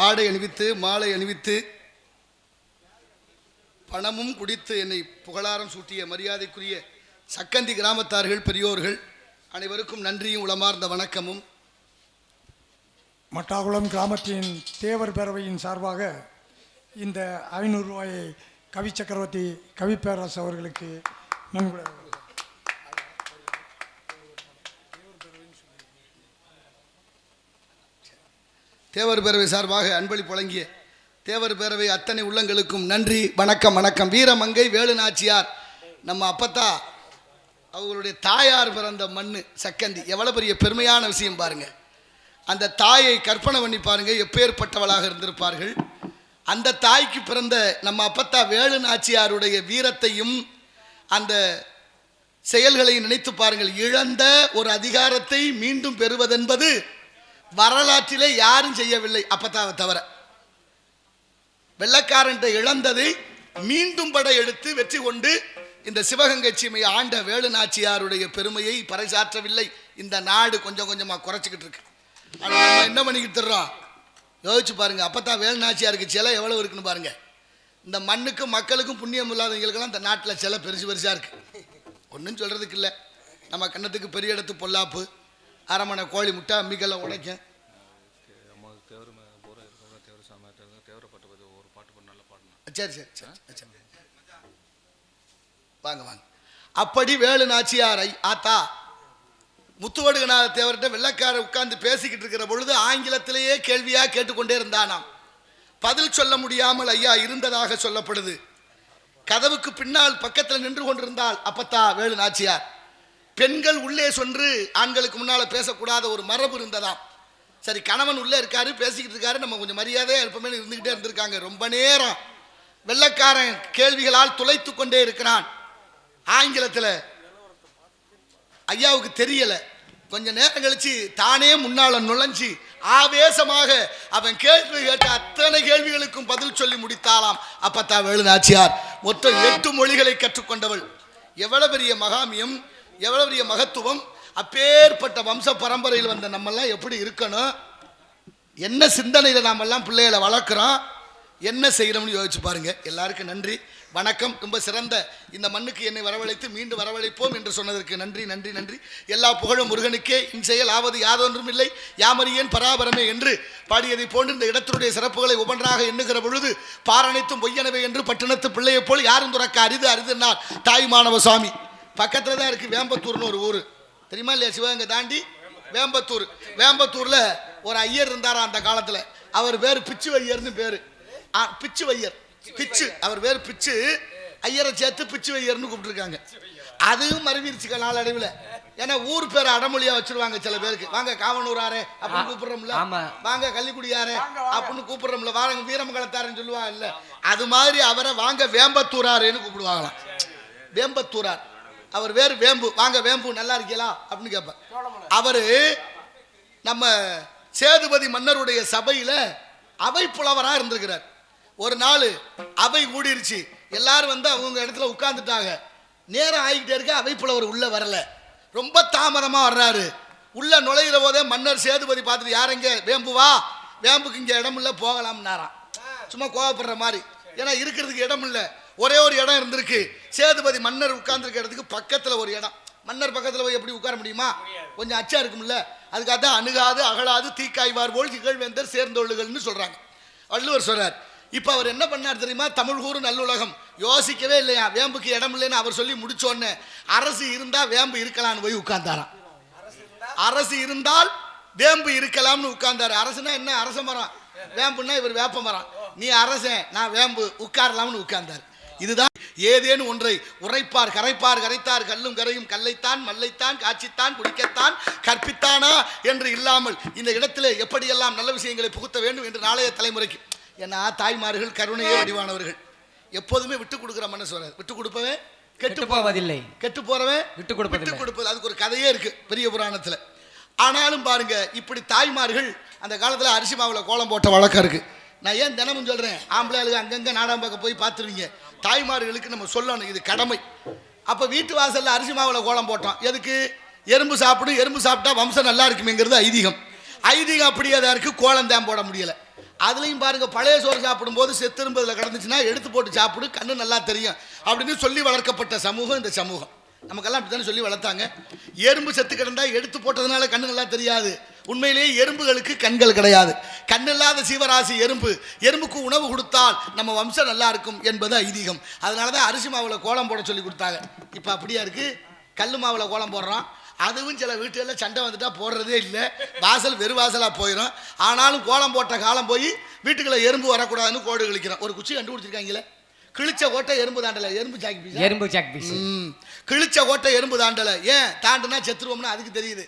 Speaker 1: ஆடை அணிவித்து மாலை அணிவித்து பணமும் குடித்து என்னை புகழாரம் சூட்டிய மரியாதைக்குரிய சக்கந்தி கிராமத்தார்கள் பெரியோர்கள் அனைவருக்கும் நன்றியும் உளமார்ந்த வணக்கமும்.
Speaker 5: மட்டாகுளம் கிராமத்தின் தேவர் பேரவையின் சார்பாக இந்த 500 ரூபாயை கவி சக்கரவர்த்தி கவி பேரரசு அவர்களுக்கு நன்கொடை.
Speaker 1: தேவர் பேரவை சார்பாக அன்பளிப்பு வழங்கிய தேவர் பேரவை அத்தனை உள்ளங்களுக்கும் நன்றி, வணக்கம் வணக்கம். வீரமங்கை வேலு நாச்சியார் நம்ம அப்பத்தா அவங்களுடைய தாயார் பிறந்த மண்ணு சக்கந்தி. எவ்வளோ பெரிய பெருமையான விஷயம் பாருங்க. அந்த தாயை கற்பனை பண்ணி பாருங்க, எப்பேற்பட்டவளாக இருந்திருப்பார்கள். அந்த தாய்க்கு பிறந்த நம்ம அப்பத்தா வேலு நாச்சியாருடைய வீரத்தையும் அந்த செயல்களையும் நினைத்து பாருங்கள். இழந்த ஒரு அதிகாரத்தை மீண்டும் பெறுவதென்பது வரலாற்றிலே யாரும் செய்யவில்லை, அப்பத்தாவை தவிர. வெள்ளக்காரன் இழந்ததை மீண்டும் படையெடுத்து வெற்றி கொண்டு இந்த சிவகங்கை சீமையை ஆண்ட வேலு நாச்சியாருடைய பெருமையை பறைசாற்றவில்லை. இந்த நாடு கொஞ்சம் கொஞ்சமாக குறைச்சிக்கிட்டு இருக்கு. ஆனால் நம்ம என்ன பண்ணிக்கிட்டு தர்றோம் யோசிச்சு பாருங்க. அப்பத்தா வேலு நாச்சியாருக்கு சிலை எவ்வளவு இருக்குன்னு பாருங்க. இந்த மண்ணுக்கும் மக்களுக்கும் புண்ணியம் இல்லாதவங்களுக்கெல்லாம் இந்த நாட்டில் சிலை பெருசு பெருசாக இருக்கு. ஒன்றும் சொல்றதுக்கு இல்லை. நம்ம கண்ணத்துக்கு பெரிய இடத்து பொல்லாப்பு, அரமனை கோழி முட்டை அம்மிக்கெல்லாம் உடைக்கும். சரி சரி சரி வாங்க வாங்க. அப்படி வேலு நாச்சியாரை ஆத்தா முத்துவடுகநாத தேவர்கிட்ட வெள்ளக்கார உட்கார்ந்து பேசிக்கிட்டு இருக்கிற பொழுது ஆங்கிலத்திலேயே கேள்வியா கேட்டுக்கொண்டே இருந்தானாம். பதில் சொல்ல முடியாமல் ஐயா இருந்ததாக சொல்லப்படுது. கதவுக்கு பின்னால் பக்கத்தில் நின்று கொண்டிருந்தால் அப்பத்தா வேலு நாச்சியார். பெண்கள் உள்ளே சென்று ஆண்களுக்கு முன்னால பேசக்கூடாத ஒரு மரபு இருந்ததாம். சரி, கணவன் உள்ளே இருக்காரு, பேசிக்கிட்டு இருக்காரு, நம்ம கொஞ்சம் மரியாதையா இருப்பமே இருந்துகிட்டே இருந்திருக்காங்க. ரொம்ப நேரம் வெள்ளக்காரன் கேள்விகளால் துளைத்து கொண்டே இருக்கிறான். ஆங்கிலத்தில் ஐயாவுக்கு தெரியல. கொஞ்ச நேரம் கழிச்சு தானே முன்னால நுழைஞ்சி ஆவேசமாக அவன் கேள்வி கேட்ட அத்தனை கேள்விகளுக்கும் பதில் சொல்லி முடித்தாலாம் அப்பத்தா வேலு நாச்சியார். மொத்தம் 8 மொழிகளை கற்றுக்கொண்டவள். எவ்வளவு பெரிய மகாமியம், எவ்வளவு பெரிய மகத்துவம். அப்பேற்பட்ட வம்ச பரம்பரையில் வந்த நம்மெல்லாம் எப்படி இருக்கணும், என்ன சிந்தனையில் நாமெல்லாம் பிள்ளைகளை வளர்க்குறோம், என்ன செய்யணும்னு யோசிச்சு பாருங்க. எல்லாருக்கும் நன்றி, வணக்கம். ரொம்ப சிறந்த இந்த மண்ணுக்கு என்னை வரவழைத்து மீண்டும் வரவழைப்போம் என்று சொன்னதற்கு நன்றி நன்றி நன்றி. எல்லா புகழும் முருகனுக்கே, இன்செயல் ஆவது யாதொன்றும் இல்லை, யாமறியேன் பராபரமே என்று பாடியதை போன்று இந்த இடத்தினுடைய சிறப்புகளை ஒவ்வொன்றாக எண்ணுகிற பொழுது பாரனைத்தும் பொய்யனவே என்று பட்டினத்து பிள்ளையை போல் யாரும் துறக்க அரிது அரிதுன்னார் தாய் மாணவ சுவாமி. பக்கத்தில் தான் இருக்குது வேம்பத்தூர்னு ஒரு ஊர், தெரியுமா இல்லையா? சிவகங்கை தாண்டி வேம்பத்தூர். வேம்பத்தூரில் ஒரு ஐயர் இருந்தாரா அந்த காலத்தில். அவர் பேர் பிச்சு வையர்னு பேர். பிச்சு வையர், பிச்சு, அவர் பேர் பிச்சு. ஐயரை சேர்த்து பிச்சு வையர்னு கூப்பிட்டுருக்காங்க. அதுவும் மறைவிருச்சுக்க நாளடைவில். ஏன்னா ஊர் பேரை அடமொழியா வச்சிருவாங்க சில பேருக்கு. வாங்க காவனூராரே அப்படின்னு கூப்பிடுறோம்ல, வாங்க கள்ளிக்குடியாரே அப்படின்னு கூப்பிடுறோம்ல, வாங்க வீரமங்கலத்தாருன்னு சொல்லுவாங்க இல்ல, அது மாதிரி அவரை வாங்க வேம்பத்தூராரேன்னு கூப்பிடுவாங்களாம். வேம்பத்தூரார், அவர் வேறு வேம்பு. வாங்க வேம்பு, நல்லா இருக்கீங்களா அப்படின்னு கேட்பார். அவரு நம்ம சேதுபதி மன்னருடைய சபையில அவை புலவரா இருந்திருக்கிறார். ஒரு நாள் அவை கூடிருச்சு, எல்லாரும் வந்து அவங்க இடத்துல உட்கார்ந்துட்டாங்க. நேரம் ஆகிக்கிட்டே இருக்க அவை புலவர் உள்ள வரல, ரொம்ப தாமதமா வர்றாரு. உள்ள நுழைகிற போதே மன்னர் சேதுபதி பார்த்துட்டு, யாருங்க வேம்புவா, வேம்புக்கு இங்க இடம் இல்லை போகலாம்னாராம். சும்மா கோவப்படுற மாதிரி, ஏன்னா இருக்கிறதுக்கு இடம் இல்லை. ஒரே ஒரு இடம் இருந்திருக்கு. சேதுபதி மன்னர் உட்கார்ந்துருக்க இடத்துக்கு பக்கத்தில் ஒரு இடம். மன்னர் பக்கத்தில் போய் எப்படி உட்கார முடியுமா? கொஞ்சம் அச்சா இருக்கும்ல. அதுக்காக தான் அணுகாது அகலாது தீக்காய்வார் போல் திகழ்வேந்தர் சேர்ந்தொள்ளுகள்னு சொல்றாங்க. வள்ளுவர் சொல்றார். இப்போ அவர் என்ன பண்ணார் தெரியுமா? தமிழ் கூறு நல்லுலகம் யோசிக்கவே இல்லையா, வேம்புக்கு இடம் இல்லைன்னு அவர் சொல்லி முடிச்சோன்னு, அரசு இருந்தா வேம்பு இருக்கலாம்னு போய் உட்கார்ந்தாராம். அரசு இருந்தால் வேம்பு இருக்கலாம்னு உட்கார்ந்தாரு. அரசுனா என்ன? அரச மரம். வேம்புன்னா இவர் வேப்ப மரம். நீ அரசன், நான் வேம்பு, உட்காரலாம்னு உட்கார்ந்தார். இதுதான் ஏதேனும் ஒன்றை உரைப்பார் கரைப்பார் கரைத்தார் கல்லும் கரையும் கல்லைத்தான் மல்லைத்தான் காட்சித்தான் குடிக்கத்தான் கற்பித்தானா என்று இல்லாமல் இந்த இடத்திலே எப்படியெல்லாம் நல்ல விஷயங்களை புகுத்த வேண்டும் என்று நாளைய தலைமுறைக்கு. ஏன்னா தாய்மார்கள் கருணையே வடிவானவர்கள். எப்போதுமே விட்டு கொடுக்குற மனசு வராது. விட்டு கொடுப்பவன் கெட்டு போவதில்லை, கெட்டு போறவன் விட்டு கொடுப்பது. அதுக்கு ஒரு கதையே இருக்கு பெரிய புராணத்துல. ஆனாலும் பாருங்க, இப்படி தாய்மார்கள் அந்த காலத்துல அரிசி மாவுல கோலம் போட்ட வழக்கம் இருக்கு. நான் ஏன் தினமும் சொல்றேன், ஆம்பளைகளுக்கு அங்கங்க நாடாம் பக்கம் போய் பார்த்துருவீங்க. தாய்மார்களுக்கு நம்ம சொல்லணும், இது கடமை. அப்ப வீட்டு வாசல்ல அரிசி மாவுல கோலம் போட்டோம். எதுக்கு? எறும்பு சாப்பிடும், எறும்பு சாப்பிட்டா வம்சம் நல்லா இருக்குமேங்கிறது ஐதீகம். ஐதீகம் அப்படியே தான் இருக்கு. கோலம் தான் போட முடியல. அதுலேயும் பாருங்க, பழைய சோறு சாப்பிடும்போது செத்திரும்பதில் கிடந்துச்சுன்னா எடுத்து போட்டு சாப்பிடு, கண்ணு நல்லா தெரியும் அப்படின்னு சொல்லி வளர்க்கப்பட்ட சமூகம் இந்த சமூகம். நமக்கெல்லாம் அப்படி தானே சொல்லி வளர்த்தாங்க. எறும்பு செத்து கிடந்தா எடுத்து போட்டதுனால கண்ணு நல்லா தெரியாது. உண்மையிலேயே எறும்புகளுக்கு கண்கள் கிடையாது. கண்ணில்லாத சீவராசி எறும்பு. எறும்புக்கு உணவு கொடுத்தால் நம்ம வம்சம் நல்லா இருக்கும் என்பது ஐதீகம். அதனால தான் அரிசி மாவில் கோலம் போட சொல்லி கொடுத்தாங்க. இப்போ அப்படியா இருக்கு, கல் மாவில் கோலம் போடுறோம். அதுவும் சில வீட்டுகளில் சண்டை வந்துட்டா போடுறதே இல்லை, வாசல் வெறு வாசலாக போயிடும். ஆனாலும் கோலம் போட்ட காலம் போய் வீட்டுக்குள்ள எறும்பு வரக்கூடாதுன்னு கோடு கிழிக்கிறோம். ஒரு குச்சி கண்டுபிடிச்சிருக்காங்களே, கிழிச்ச கோட்டை எறும்பு தாண்டலை, எறும்பு சாக்கி பீஸ், எறும்பு சாக்கி பீஸ். கிழிச்ச கோட்டை எறும்பு தாண்டலை. ஏன் தாண்டுனா செத்துருவோம்னு அதுக்கு தெரியுது.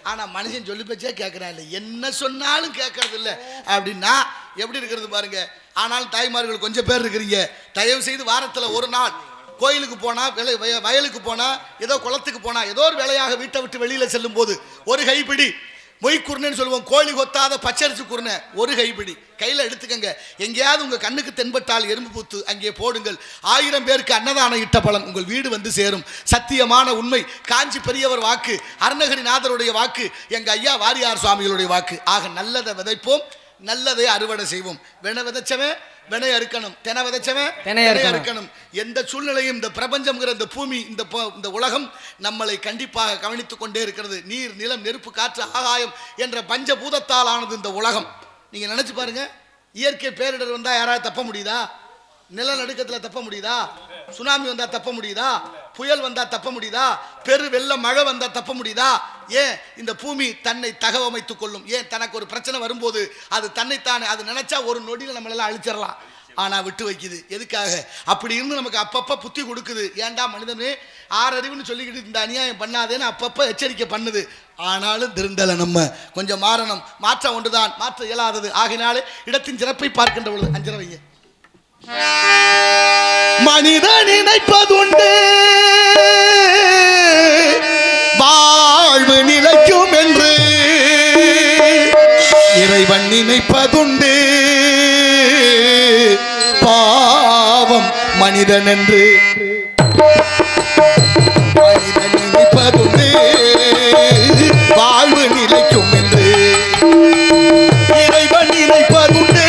Speaker 1: ஆனால் மனுஷன் சொல்லி பேச்சே கேட்குறான் இல்லை, என்ன சொன்னாலும் கேட்கறது இல்லை அப்படின்னா எப்படி இருக்கிறது பாருங்க. ஆனாலும் தாய்மார்கள் கொஞ்சம் பேர் இருக்கிறீங்க, தயவு செய்து வாரத்தில் ஒரு நாள் கோயிலுக்கு போனால், வயலுக்கு போனால், ஏதோ குளத்துக்கு போனால், ஏதோ ஒரு வேலையாக வீட்டை விட்டு வெளியில் செல்லும் போது ஒரு கைப்பிடி மொய்க்குருணைன்னு சொல்லுவோம், கோழி கொத்தாத பச்சரிசி குருணை ஒரு கைப்பிடி கையில் எடுத்துக்கங்க. எங்கேயாவது உங்கள் கண்ணுக்கு தென்பட்டால் எறும்பு பூத்து அங்கே போடுங்கள். 1000 பேருக்கு அன்னதானம் இட்ட பலன் உங்கள் வீடு வந்து சேரும். சத்தியமான உண்மை. காஞ்சி பெரியவர் வாக்கு, அருணகிரிநாதருடைய வாக்கு, எங்கள் ஐயா வாரியார் சுவாமிகளுடைய வாக்கு. ஆக நல்லதை விதைப்போம், நல்லதை அறுவடை செய்வோம். வினை விதைச்சவன் வினை அறுக்கணும், தெனை விதைச்சவன் தெனை அறுக்கணும். எந்த சூழ்நிலையும் இந்த பிரபஞ்சம்ங்கிற இந்த பூமி, இந்த உலகம் நம்மளை கண்டிப்பாக கவனித்துக் கொண்டே இருக்கிறது. நீர் நிலம் நெருப்பு காற்று ஆகாயம் என்ற பஞ்சபூதத்தால் ஆனது இந்த உலகம். நீங்க நினைச்சு பாருங்க, இயற்கை பேரிடர் வந்தா யாராவது தப்ப முடியுதா? நிலநடுக்கத்தில் தப்ப முடியுதா? சுனாமி வந்தா தப்ப முடியுதா? புயல் வந்தா தப்ப முடியுதா? பெரு வெள்ள மழை வந்தா தப்ப முடியுதா? ஏன் இந்த பூமி தன்னை தகவமைத்துக் கொள்ளும். ஏன் தனக்கு ஒரு பிரச்சனை வரும்போது அது தன்னைத்தானே, அது நினைச்சா ஒரு நொடியில் நம்மளெல்லாம் அழிச்சிடலாம். ஆனா விட்டு வைக்குது. எதுக்காக? அப்படி இருந்து நமக்கு அப்பப்ப புத்தி கொடுக்குது. ஏன்டா மனிதனே ஆறறிவுன்னு சொல்லிக்கிட்டு இந்த அநியாயம் பண்ணாதேன்னு அப்பப்ப எச்சரிக்கை பண்ணுது. ஆனாலும் திருந்தலை. நம்ம கொஞ்சம் மாறணும். மாற்றம் ஒன்றுதான், மாற்ற இயலாதது. ஆகினாலே இடத்தின் சிறப்பை பார்க்கின்ற பொழுது 5 வைங்க. மனிதன் நினைப்பதுண்டு வாழ்வு நிலைக்கும் என்று, இறைவன் நினைப்பதுண்டு பாவம் மனிதன் என்று. மனிதன் நினைப்பதுண்டு வாழ்வு நிலைக்கும் என்று, இறைவன் நினைப்பதுண்டு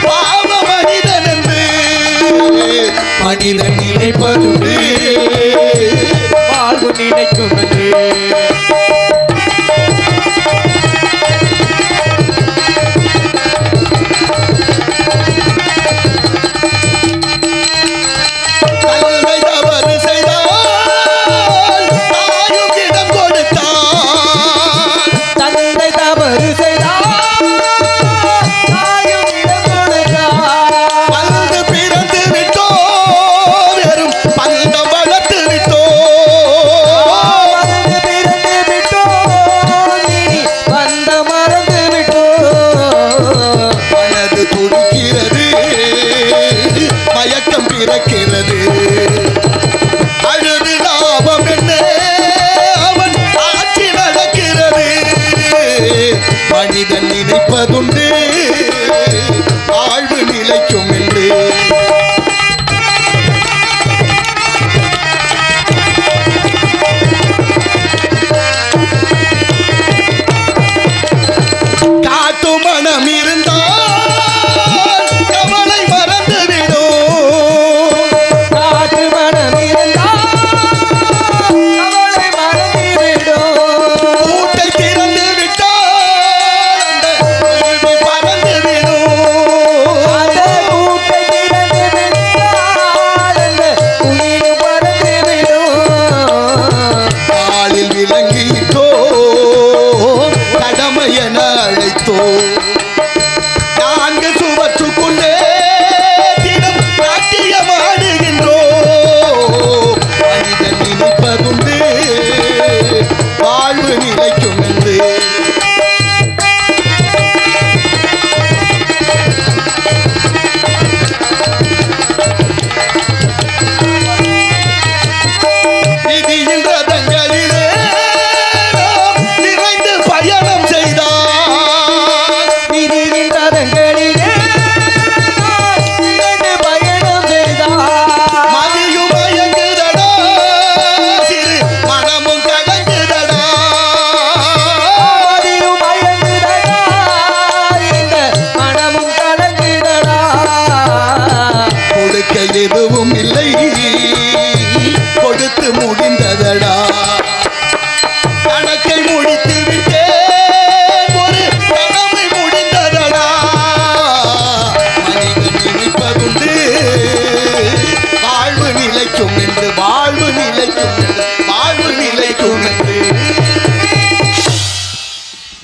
Speaker 1: பாவம் மனிதன் என்று. மனிதன் நினைப்பதுண்டு வாழ்வு நிலைக்கும் என்று.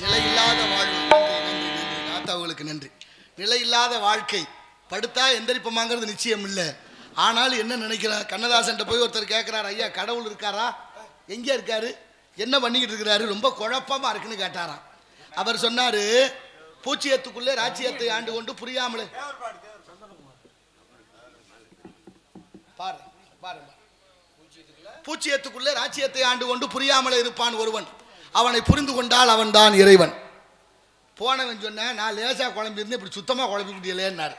Speaker 1: நிலையில்லாத வாழ்வு. நன்றி தாத்தாவுகளுக்கு நன்றி. நிலையில்லாத வாழ்க்கை, படுத்தா எந்திரிப்பமாங்கிறது நிச்சயம் இல்லை. ஆனாலும் என்ன நினைக்கிறார், கண்ணதாசன் போய் ஒருத்தர் கேட்குறாரு, ஐயா கடவுள் இருக்காரா, எங்கே இருக்காரு, என்ன பண்ணிக்கிட்டு இருக்கிறாரு, ரொம்ப குழப்பமா இருக்குன்னு கேட்டாராம். அவர் சொன்னாரு, பூச்சியத்துக்குள்ளே ராச்சியத்தை ஆண்டு கொண்டு புரியாமலே பூச்சியத்துக்குள்ளே ராச்சியத்தை ஆண்டு கொண்டு புரியாமலே இருப்பான் ஒருவன், அவனை புரிந்து கொண்டால் அவன் தான் இறைவன். போனவன் சொன்ன, நான் லேசா குழம்பிருந்தேன், இப்படி சுத்தமா குழம்பி முடியலன்னாரு.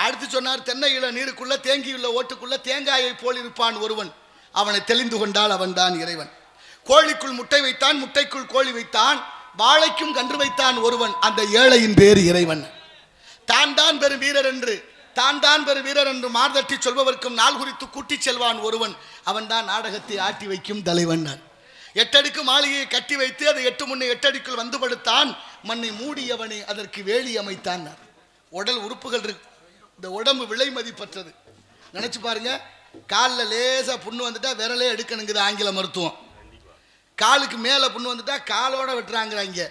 Speaker 1: அடுத்து சொன்னார், தென்னையில நீருக்குள்ள தேங்கியுள்ள ஓட்டுக்குள்ள தேங்காயை போல் இருப்பான் ஒருவன், அவனை தெளிந்து கொண்டால் அவன் தான் இறைவன். கோழிக்குள் முட்டை வைத்தான், முட்டைக்குள் கோழி வைத்தான், வாழைக்கும் கன்று வைத்தான் ஒருவன், அந்த ஏழையின் பேர் இறைவன். தான் தான் பெரும் வீரர் என்று, தான் தான் பெரும் வீரர் என்று மார்தட்டி சொல்பவர்க்கும் நாள் குறித்து கூட்டி செல்வான் ஒருவன், அவன் தான் நாடகத்தை ஆட்டி வைக்கும் தலைவன். 8 அடுக்கு மாளிகையை கட்டி வைத்து அதை 8 முன்னே 8 அடிக்குள் வந்து படுத்தான், மண்ணை மூடியவனை அதற்கு வேலி அமைத்தான். உடல் உறுப்புகள் இருக்கு, இந்த உடம்பு விலை மதிப்பற்றது. நினைச்சு பாருங்க, காலில் லேசா புண்ணு வந்துட்டா விரலே எடுக்கணுங்குது ஆங்கில மருத்துவம். காலுக்கு மேலே புண்ணு வந்துட்டா காலோட வெட்டுறாங்கிறாங்க.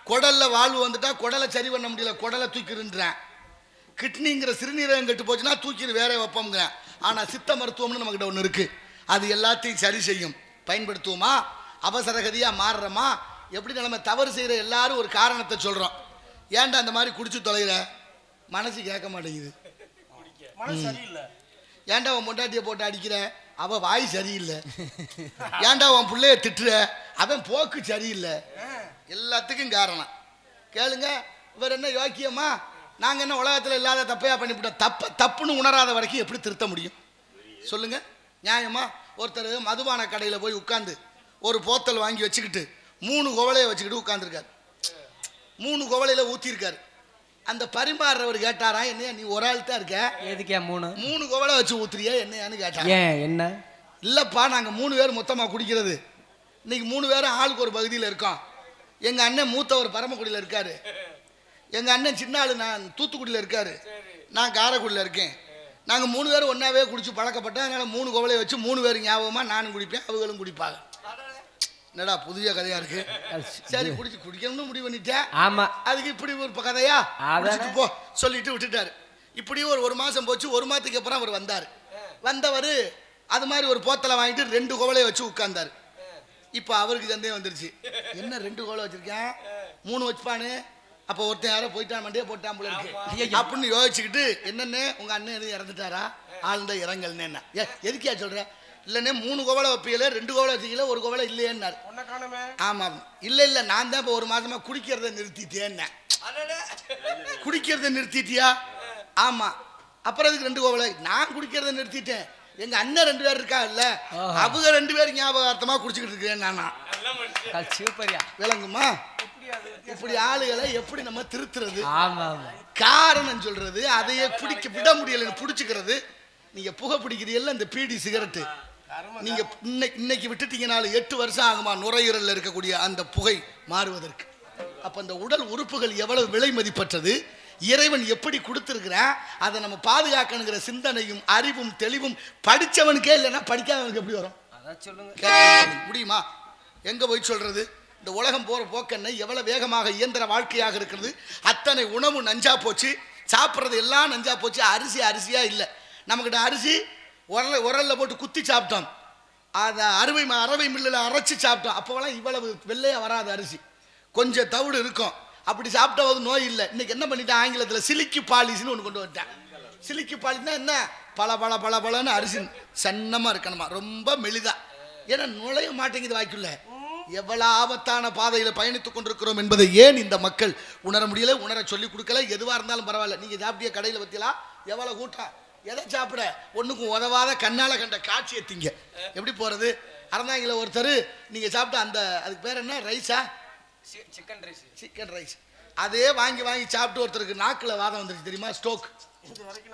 Speaker 1: குடல்ல வாழ்வு வந்துட்டா குடலை சரி பண்ண முடியல, குடலை தூக்கிடுன்றான். கிட்னிங்கிற சிறுநீரகம் கெட்டு போச்சுன்னா தூக்கிடு வேற வைப்போங்கிறேன். ஆனால் சித்த மருத்துவம்னு நம்மகிட்ட ஒன்று இருக்கு, அது எல்லாத்தையும் சரி செய்யும். பயன்படுத்துவோமா, அவசரகதியாக மாறுறோமா, எப்படி நம்ம தவறு செய்கிற எல்லாரும் ஒரு காரணத்தை சொல்கிறோம். ஏன்டா அந்த மாதிரி குடிச்சு தொலைகிற, மனசு கேட்க மாட்டேங்குது. ஏன்டா உன் பொண்டாட்டியை போட்டு அடிக்கிற, அவன் வாய் சரியில்லை. ஏன்டா உன் பிள்ளைய திட்டுற, அவன் போக்கு சரியில்லை. எல்லாத்துக்கும் காரணம் கேளுங்க. இவர் என்ன யோக்கியமா, நாங்கள் என்ன உலகத்தில் இல்லாத தப்பையா பண்ணிவிட்டோம். தப்புன்னு உணராத வரைக்கும் எப்படி திருத்த முடியும் சொல்லுங்க, நியாயமா? ஒருத்தர் மதுபான கடையில் போய் உட்காந்து ஒரு போத்தல் வாங்கி வச்சுக்கிட்டு 3 குவளையை வச்சுக்கிட்டு உட்காந்துருக்காரு. 3 குவளையில் ஊற்றிருக்காரு. அந்த பரிமாறுறவர் கேட்டாரா, என்னையா நீ ஒரு ஆள் தான் இருக்க,
Speaker 2: எதுக்கே 3
Speaker 1: குவளை வச்சு ஊத்துறியா என்னையான்னு கேட்டாங்க.
Speaker 2: ஏன் என்ன?
Speaker 1: இல்லைப்பா, நாங்கள் 3 பேர் மொத்தமாக குடிக்கிறது, இன்னைக்கு 3 பேரும் ஆளுக்கு ஒரு பகுதியில் இருக்கோம். எங்கள் அண்ணன் மூத்தவர் பரமக்குடியில் இருக்காரு, எங்கள் அண்ணன் சின்ன ஆள் நான் தூத்துக்குடியில் இருக்காரு, நான் காரைக்குடியில் இருக்கேன். நாங்கள் 3 பேரும் ஒன்றாவே குடிச்சு பழக்கப்பட்டோம். அதனால் 3 குவளையை வச்சு 3 பேர் ஞாபகமாக நானும் குடிப்பேன், அவங்களும் குடிப்பாங்க. என்னடா புதிய கதையா இருக்கு. சரி குடிக்கணும்னு முடிவு பண்ணிட்டேன். ஆமா, அதுக்கு இப்படி ஒரு கதையா போ சொல்லிட்டு விட்டுட்டாரு. இப்படி ஒரு மாசம் போச்சு. 1 மாதத்துக்கு அப்புறம் அவர் வந்தார். வந்தவர் அது மாதிரி ஒரு போத்தலை வாங்கிட்டு 2 குவளையை வச்சு உட்கார்ந்தாரு. இப்போ அவருக்கு சந்தேகம் வந்துருச்சு, என்ன 2 குவளை வச்சிருக்கேன், 3 வச்சுப்பானு, அப்போ ஒருத்தன் யாரோ போயிட்டான், மண்டியே போட்டான் போல இருக்கு அப்படின்னு யோசிச்சுக்கிட்டு, என்னன்னு உங்க அண்ணன் எதுவும் இறந்துட்டாரா, ஆழ்ந்த இரங்கல்னு. என்ன எதுக்கியா சொல்ற, இல்லைன்னே 3 குவளை வைப்பீங்கள, 2 குவளை வச்சுக்கல, 1 குவளை இல்லையேன்னாரு. ஆமாம், இல்லை நான் தான் இப்போ 1 மாசமா குடிக்கிறத நிறுத்திட்டேன். குடிக்கிறத நிறுத்திட்டியா? ஆமா, அப்புறம் அதுக்கு 2 குவளை. நான் குடிக்கிறத நிறுத்திட்டேன், எங்க அண்ணன் 2 பேர் இருக்கா இல்ல, அவங்க 2 பேர் ஞாபகார்த்தமா குடிச்சுக்கிட்டு இருக்கேன் நானா. விளங்குமா? இப்படி ஆளுகளை எப்படி நம்ம திருத்துறது, காரணம் சொல்றது, அதையே குடிக்க விட முடியலன்னு புடிச்சுக்கிறது. நீங்க புகை பிடிக்கிறீங்கல்ல, இந்த பீடி சிகரெட்டு, நீங்க இன்னைக்கு விட்டுட்டீங்கனாலும் 8 வருஷம் ஆகுமா நுரையீரல்ல இருக்கக்கூடிய அந்த புகை மாறுவதற்கு. அப்ப அந்த உடல் உறுப்புகள் எவ்வளவு விலை மதிப்பற்றது, இறைவன் எப்படி கொடுத்திருக்கிறான், அதை நம்ம பாதுகாக்கணுங்கிற சிந்தனையும் அறிவும் தெளிவும் படிச்சவனுக்கே இல்லைன்னா படிக்காதவனுக்கு எப்படி வரும் முடியுமா? எங்க போய் சொல்றது? இந்த உலகம் போற போக்கென்ன எவ்வளவு வேகமாக இயந்திர வாழ்க்கையாக இருக்கிறது. அத்தனை உணவு நஞ்சா போச்சு, சாப்பிட்றது எல்லாம் நஞ்சா போச்சு. அரிசியா இல்லை நம்மகிட்ட. அரிசி உரல்ல போட்டு குத்தி சாப்பிட்டோம், அதை அரவை மில்லில் அரைச்சி சாப்பிட்டோம். அப்போவெல்லாம் இவ்வளவு வெள்ளையா வராது அரிசி, கொஞ்சம் தவிடு இருக்கும். அப்படி சாப்பிட்டாவது நோய் இல்லை. இன்னைக்கு என்ன பண்ணிட்டேன், ஆங்கிலத்தில் சிலிக்கி பாலிசின்னு ஒன்று கொண்டு வந்துட்டேன். சிலிக்கி பாலிஸ்னா என்ன, பல அரிசி சன்னமா இருக்கணுமா, ரொம்ப மெலிதா. ஏன்னா நுழைய மாட்டேங்குது வாய்க்குள்ள. எவ்வளவு ஆபத்தான பாதையில் பயணித்துக் கொண்டிருக்கிறோம் என்பதை ஏன் இந்த மக்கள் உணர முடியல, உணர சொல்லிக் கொடுக்கல. எதுவாக இருந்தாலும் பரவாயில்ல, நீங்க சாப்பிட்டிய கடையில் பத்தியலாம் எவ்வளவு கூட்டம், எதை சாப்பிட ஒன்றுக்கும் உதவாத கண்ணால கண்ட காட்சியை திங்க எப்படி போறது. அறந்தாங்கில ஒருத்தர் நீங்க சாப்பிட்ட அந்த அதுக்கு பேர் என்ன ரைஸா, சிக்கன் ரைஸ், அதே வாங்கி சாப்பிட்டு ஒருத்தருக்கு நாக்கில் வாதம் வந்துருச்சு தெரியுமா, ஸ்டோக்,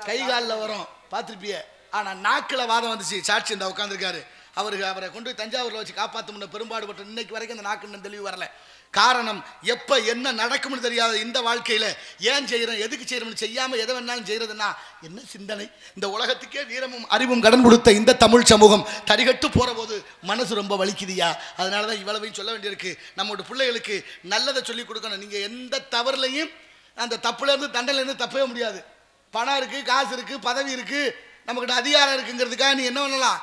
Speaker 1: கை காலில் வரும் பார்த்துருப்பிய. ஆனால் நாக்கில் வாதம் வந்துச்சு. சாட்சி இந்த உட்காந்துருக்காரு, அவரை கொண்டு போய் தஞ்சாவூரில் வச்சு காப்பாற்ற முன்ன பெரும்பாடுபட்ட இன்னைக்கு வரைக்கும் அந்த நாக்கு தெளிவு வரல. காரணம், எப்போ என்ன நடக்கும்னு தெரியாத இந்த வாழ்க்கையில் ஏன் செய்கிறோம், எதுக்கு செய்கிறோம்னு செய்யாமல் எதை வேணாலும் செய்கிறதுனா என்ன சிந்தனை? இந்த உலகத்துக்கே வீரமும் அறிவும் கடன் கொடுத்த இந்த தமிழ் சமூகம் தரிகட்டு போகிற போது மனசு ரொம்ப வலிக்குதியா. அதனால தான் இவ்வளவையும் சொல்ல வேண்டியிருக்கு. நம்மளோட பிள்ளைகளுக்கு நல்லதை சொல்லிக் கொடுக்கணும். நீங்கள் எந்த தவறுலையும் அந்த தப்புலேருந்து தண்டனையிலேருந்து தப்பவே முடியாது. பணம் இருக்குது, காசு இருக்குது, பதவி இருக்குது, நம்மக்கிட்ட அதிகாரம் இருக்குங்கிறதுக்காக நீ என்ன பண்ணலாம்,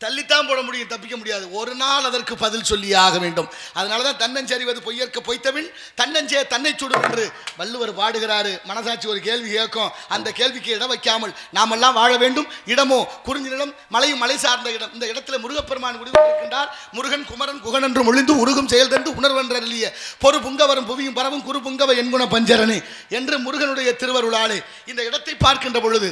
Speaker 1: தள்ளித்தான் போட முடியும், தப்பிக்க முடியாது. ஒரு நாள் அதற்கு பதில் சொல்லியே ஆக வேண்டும். அதனால தான் தன்னஞ்சறிவது பொய்யற்க பொய்த்தவின் தன்னஞ்சே தன்னை சுடும் என்று வள்ளுவர் பாடுகிறாரு. மனசாட்சி ஒரு கேள்வி கேட்கும், அந்த கேள்விக்கு இடம் வைக்காமல் நாமெல்லாம் வாழ வேண்டும். இடமோ குறிஞ்சி நிலம், மலையும் மலை சார்ந்த இடம். இந்த இடத்துல முருகப்பெருமான் இருக்கின்றார். முருகன் குமரன் குகன் என்று மொழிந்து உருகும் செயல் தந்து உணர்வென்றறிய பொறு புங்கவரும் புவியும் பரவும் குறு புங்கவ என்குண பஞ்சரணி என்று முருகனுடைய திருவருளாலே இந்த இடத்தை பார்க்கின்ற பொழுது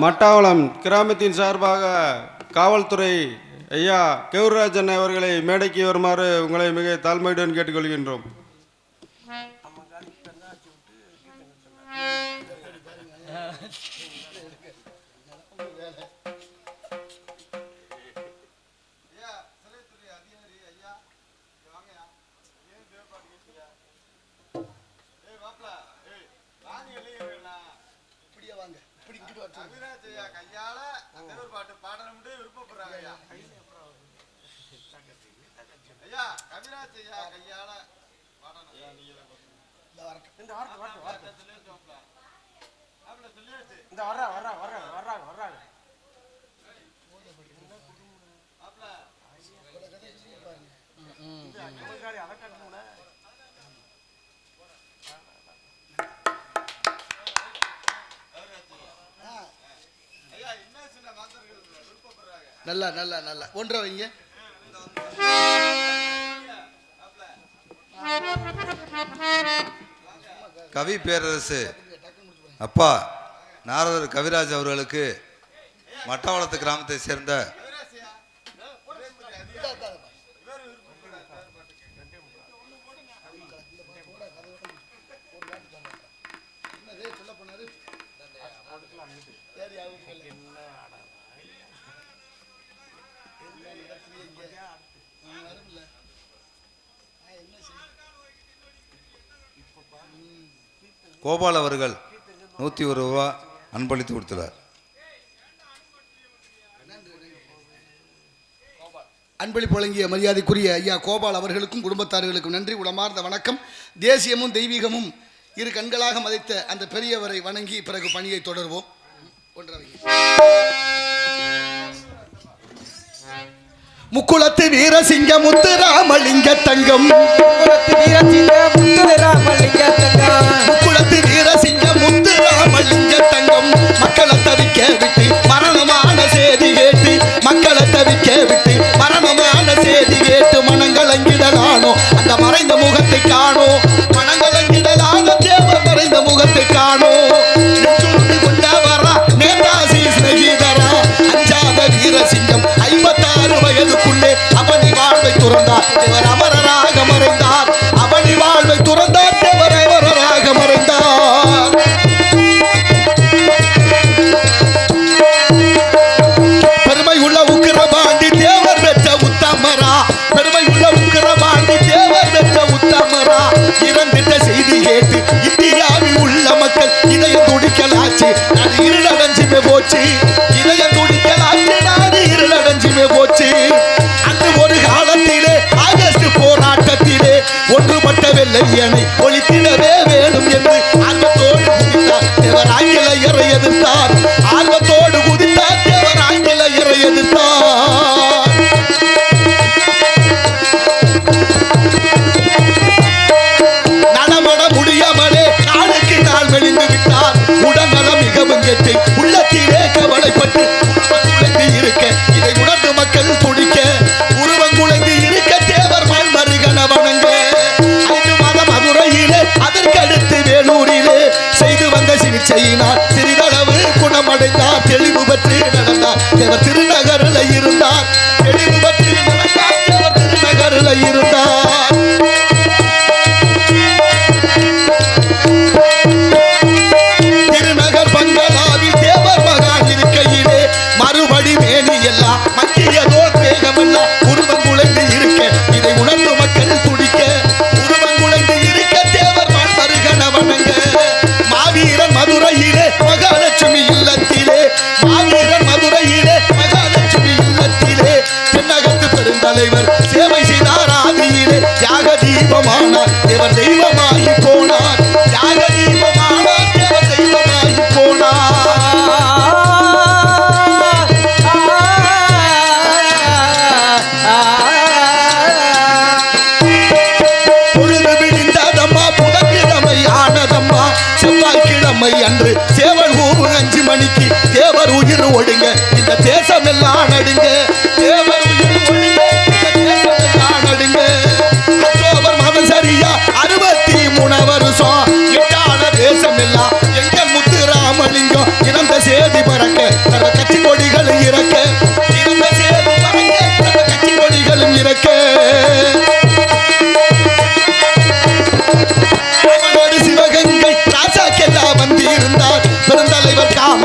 Speaker 7: மட்டாவளம் கிராமத்தின் சார்பாக காவல்துறை ஐயா கேவுராஜன் அவர்களை மேடைக்கு வருமாறு உங்களை மிக தாழ்மையுடன் கேட்டுக்கொள்கின்றோம்.
Speaker 1: நல்லா நல்லா நல்லா ஒன்றை வைங்க.
Speaker 6: கவி பேரரசு அப்பா நாரதர் கவிராஜ் அவர்களுக்கு மட்டவளத்து கிராமத்தை சேர்ந்த கோபால் அவர்கள் 101 ரூபா அன்பளித்து கொடுத்துள்ளார்.
Speaker 1: அன்பளிப்பு வழங்கிய மரியாதைக்குரிய ஐயா கோபால் அவர்களுக்கும் குடும்பத்தார்களுக்கும் நன்றி, உளமார்ந்த வணக்கம். தேசியமும் தெய்வீகமும் இரு கண்களாக மதித்த அந்த பெரியவரை வணங்கி பிறகு பணியை தொடர்வோம். முக்குளத்து வீரசிங்க முத்துராமலிங்க தங்கம்,
Speaker 2: முக்குளத்து வீரசிங்க முத்துராமலிங்க தங்கம்,
Speaker 1: முக்குளத்து வீரசிங்க முத்துராமலிங்க தங்கம். மக்களை தவிக்க விட்டு மரணமான செய்தி கேட்டு, மக்களை தவிக்க விட்டு மரணமான செய்தி கேட்டு மனங்களங்கிடலானோ அந்த மறைந்த முகத்தை காணோ, மனங்களங்கிடலானோ தேவர் மறைந்த முகத்தை காணோ. கொண்டவரா நேதாசி ஸ்நேகிதரா அஞ்சாத வீரசிங்கம் 56 வயதுக்குள்ளே அவனி வாழ்வை துறந்தார், இவர் அமரராக மறைந்தார். அவனி வாழ்வை துறந்தார், இவர் அமரராக மறைந்தார். பெருமை உள்ள உக்கிரபாண்டி தேவர் பெற்ற உத்தமரா, பெருமை உள்ள உக்கிரபாண்டி தேவர் பெற்ற உத்தமரா. இறந்திட்ட செய்தி கேட்டு இந்தியாவில் உள்ள மக்கள் இதயம் துடிக்கலாச்சு, அது இருளடைஞ்சுமே போச்சு. இதயம் துடிக்கலாச்சு, நாடு இருளடைஞ்சுமே போச்சு. அன்று ஒரு காலத்திலே ஆகஸ்ட் போராட்டத்திலே ஒன்றுபட்ட வெள்ளையனை ஒழித்திடவே வேணும் என்று ஆர்வத்தோடு குதித்தார் தேவர் ஆங்கிலேயரை எதிர்த்தார். ஆர்வத்தோடு குதித்தார் தேவர் ஆங்கிலேயரை எதிர்த்தார். நடமட முடியாமலே நாளுக்கு நாள் மெலிந்து விட்டார். உடல்நலம் மிகவும் கெட்டு உள்ளத்திலே கவலைப்பட்டு உருவங்குலைந்து இருக்க, இதை உணர்ந்து மக்கள் துடிக்க, உருவங்குலைந்து இருக்க தேவர் மருகன வணங்க. 5 மாதம் மதுரையிலே அதற்கடுத்து வேலூரிலே செய்து வந்த சிகிச்சையினால் சிறிதளவு குணமடைந்தார். தெளிவு பற்றி நடந்தார் தேவர் திருநகரில் இருந்தார். தெளிவு பற்றி நடந்தார் தேவர் திருநகரில் இருந்தார்.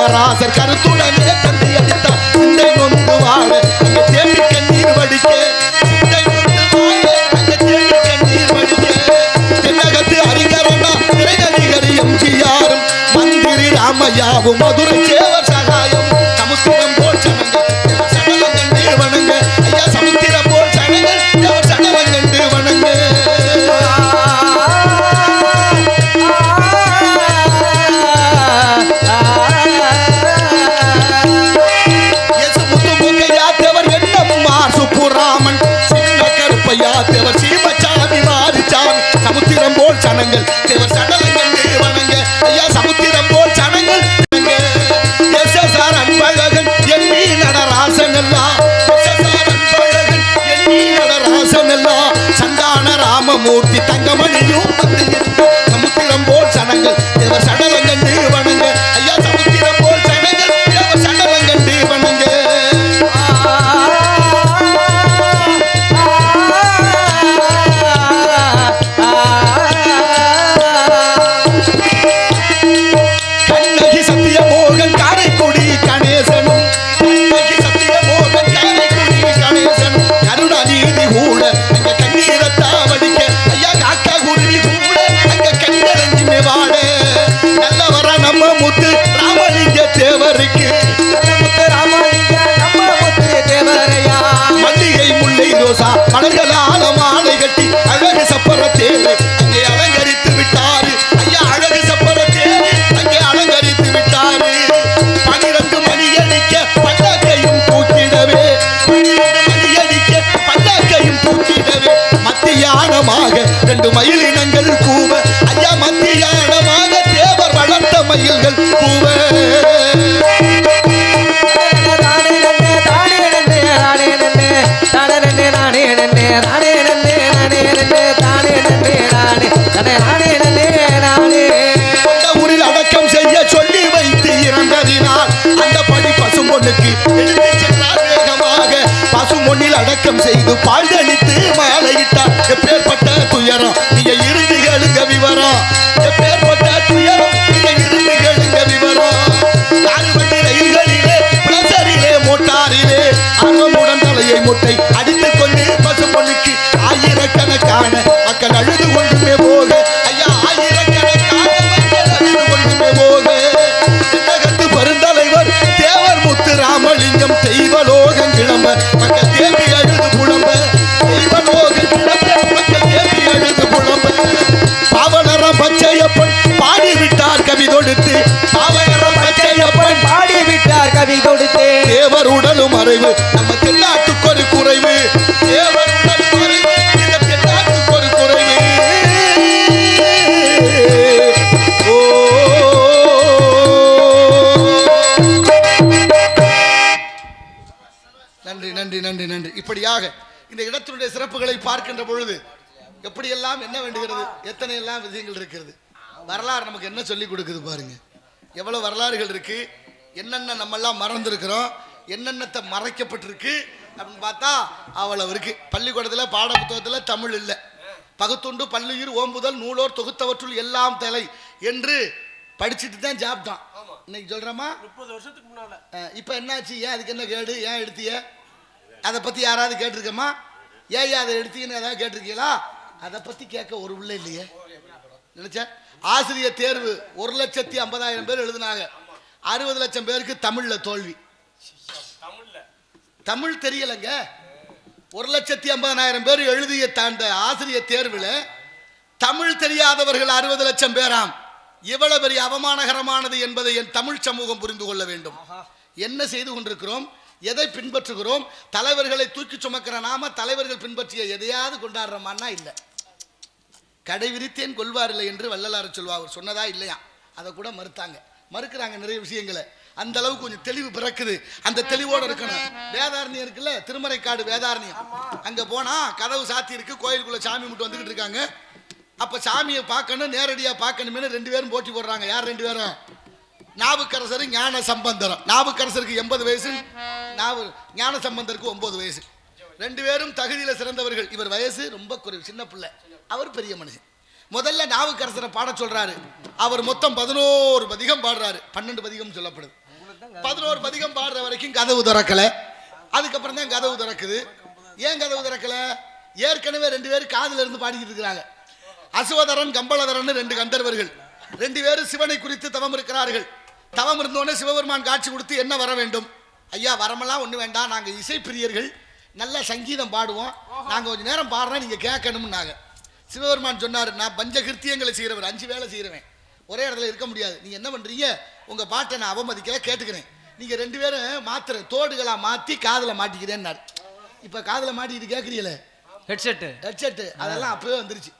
Speaker 1: காமராசர் கருத்துடனே தந்தை அடித்தார் சிந்தை நொந்து வாழ அங்கே தேடி கண்ணீர் வடிக்க சிந்தை நொந்து வாழ அங்கே தேடி கண்ணீர் வடிக்க தென்னகத்து அறிஞரண்ணா திரைநடிகர் எம்ஜிஆரும் மந்திரி ராமையாவும் மதுரை சேவர் சகாயம் சமுத்திரம் போல் சனங்கள் சடலம் கண்டு வணங்க ஐயா சமுத்திரம் போல் சனங்கள் சடலம் கண்டு வணங்க சுப்புராமன் சின்ன கருப்பையா தேவர் சீமச்சாமி மாரிச்சாமி சமுத்திரம் போல் சனங்கள் தேவர் சடலம் கண்டு வணங்க ஐயா சமுத்திரம் போல் சனங்கள் எஸ்எஸ்ஆர் அன்பழகன் எண்ணி நடராசன் எல்லாம் எஸ்எஸ்ஆர் அன்பழகன் எண்ணி நடராசன் எல்லாம் சந்தான ராமமூர்த்தி தங்கமணியும் வந்து இருந்த சமுத்திரம் போல் சனங்கள் தேவர் சடலம் கண்டு வணங்க ஐயா சமுத்திரம் போல் சனங்கள் தேவர் சடலம் கண்டு வணங்க மலர்களான மாலை கட்டி அழகு சப்பர தேரு அங்கே அலங்கரித்து விட்டாரு ஐயா அழகு சப்பர தேரு அங்கே அலங்கரித்து விட்டாரு 12 மணி அடிக்க பல்லாக்கையும் தூக்கிடவே 12 மணி அடிக்க பல்லாக்கையும் தூக்கிடவே மத்தியானமாக 2 மயிலினங்கள் கூவ ஐயா மத்தியானமாக தேவர் வளர்த்த மயில்கள் கூவ ஊரில் அடக்கம் செய்ய சொல்லி வைத்து இறந்ததினால் அந்த படி பசும்பொன்னுக்கு எடுத்து சென்றார் வேகமாக பசும்பொன்னில் அடக்கம் செய்து பாழ்தளித்து மாலையிட்டார் எப்பேற்பட்ட துயரம் நீங்க இருந்து கேளுங்க விவரம் எப்பேற்பட்ட துயரம் நீங்க இருந்து கேளுங்க விவரம் 4 வண்டி ரயில்களிலே பிளசரிலே மோட்டாரிலே அறமுடன் தலையை முட்டை அடித்துக் கொண்டு பசும்பொன்னுக்கு ஆயிரக்கணக்கான மக்கள் அழுது கொண்டுமே போக ஐயா ஆயிரக்கணக்கான மக்கள் அழுது கொண்டுமே போக தென்னகத்து பெருந்தலைவர் தேவர் முத்து ராமலிங்கம் தெய்வலோகம் கிளம்ப மக்கள் தேம்பி அழுது புலம்ப தெய்வலோகம் கிளம்ப மக்கள் தேம்பி அழுது புலம்ப பாவலரம் பச்சையப்பன் பாடிவிட்டார் கவி தொடுத்து பாவலரம் பச்சையப்பன்
Speaker 2: பாடிவிட்டார் கவி தொடுத்து
Speaker 1: தேவர் உடலும் மறைவு நம்ம தென்னாட்டுக்கு ஒரு குறைவு தேவர் உடலும் மறைவு இந்த தென்னாட்டுக்கு ஒரு குறைவு நன்றி நன்றி நன்றி நன்றி இப்படியாக இந்த இடத்தினுடைய சிறப்புகளை பார்க்கின்ற பொழுது எப்படியெல்லாம் என்ன வேண்டுகிறது எத்தனை எல்லாம் விஷயங்கள் இருக்கிறது வரலாறு நமக்கு என்ன சொல்லி கொடுக்குது பாருங்க எவ்வளவு வரலாறுகள் இருக்கு என்னென்ன நம்மெல்லாம் மறந்துருக்கிறோம் என்னென்னத்தை மறைக்கப்பட்டிருக்கு அப்படின்னு பார்த்தா அவ்வளவு இருக்கு பள்ளிக்கூடத்தில் பாட புத்தகத்தில் தமிழ் இல்லை பகுத்துண்டு பல்லுயிர் ஓம்புதல் நூலோர் தொகுத்தவற்றுள் எல்லாம் தலை என்று படிச்சுட்டு தான் ஜாப் தான் இன்னைக்கு சொல்கிறோமா
Speaker 3: 30 வருஷத்துக்கு முன்னால
Speaker 1: இப்போ என்னாச்சு ஏன் அதுக்கு என்ன கேடு ஏன் எடுத்திய அதை பற்றி யாராவது கேட்டிருக்கோமா ஏன் அதை எடுத்தீங்கன்னு ஏதாவது கேட்டிருக்கீங்களா அதை பற்றி கேட்க ஒரு உள்ள இல்லையே நினைச்சேன் ஆசிரியர் தேர்வு 1,50,000 பேர் எழுதினாங்க 60 லட்சம் பேருக்கு தமிழில் தோல்வி தமிழ் தெரியலைங்க 1,50,000 பேர் எழுதிய அந்த ஆசிரியர் தேர்வில் தமிழ் தெரியாதவர்கள் 60 லட்சம் பேராம் எவ்வளவு பெரிய அவமானகரமானது என்பதை என் தமிழ் சமூகம் புரிந்து கொள்ள வேண்டும் என்ன செய்து கொண்டிருக்கிறோம் எதை பின்பற்றுகிறோம் தலைவர்களை தூக்கி சுமக்கிற நாம தலைவர்கள் பின்பற்றிய எதையாவது கொண்டாடுறோமான்னா இல்லை கடை விரித்தேன் கொள்வாரில்லை என்று வள்ளலார் சொல்வா அவர் சொன்னதா இல்லையா அதை கூட மறுக்கிறாங்க நிறைய விஷயங்களை அந்த அளவுக்கு கொஞ்சம் தெளிவு பிறக்குது அந்த தெளிவோடு இருக்கணும் வேதாரண்யம் இருக்குல்ல திருமறைக்காடு வேதாரண்யம் அங்கே போனால் கதவு சாத்தி இருக்கு கோயிலுக்குள்ளே சாமி மட்டும் வந்துக்கிட்டு இருக்காங்க அப்போ சாமியை பார்க்கணும் நேரடியாக பார்க்கணுமே 2 பேரும் போட்டி போடுறாங்க யார் 2 பேரும் நாவுக்கரசர் ஞான சம்பந்தரம் நாவுக்கரசருக்கு 80 வயசு ஞான சம்பந்தருக்கு 9 வயசு 2 பேரும் தகுதியில் சிறந்தவர்கள் இவர் வயசு ரொம்ப குறைவு சின்ன பிள்ளை அவர் பெரிய மனுஷன் முதல்ல நாவுக்கரசரை பாட சொல்றாரு அவர் மொத்தம் 11 பதிகம் பாடுறாரு 12 பதிகம் சொல்லப்படுது 11 பதிகம் பாடுற வரைக்கும் கதவு திறக்கல. அதுக்கப்புறம் தான் கதவு திறக்குது. ஏன் கதவு திறக்கல? ஏற்கனவே 2 பேர் காதுல இருந்து பாடிக்கிட்டு இருக்கிறாங்க. அசுவதரன் கம்பளதரன் 2 கந்தர்வர்கள் 2 பேரும் சிவனை குறித்து தவம் இருக்கிறார்கள். தவம் இருந்தோடனே சிவபெருமான் காட்சி கொடுத்து என்ன வர வேண்டும்? ஐயா வரமெல்லாம் ஒண்ணு வேண்டாம், நாங்க இசை பிரியர்கள், நல்ல சங்கீதம் பாடுவோம், நாங்க கொஞ்ச நேரம் பாடுறோம், நீங்க கேட்கணும்னாங்க. சிவபெருமான் சொன்னாரு, நான் பஞ்சகிருத்தியங்களை செய்கிறவர், 5 வேலை செய்கிறவன், ஒரே இடத்துல இருக்க முடியாது. நீங்க என்ன பண்றீங்க? உங்க பாட்டை நான் அவமதிக்கல, கேட்டுக்கிறேன். நீங்க 2 பேரும் மாத்திர தோடுகளா மாத்தி காதுல மாட்டிக்கிறேன்னாரு. இப்ப காதுல மாட்டிக்கிட்டு கேட்கறீங்களே ஹெட்செட்டு அதெல்லாம் அப்பவே வந்துருச்சு.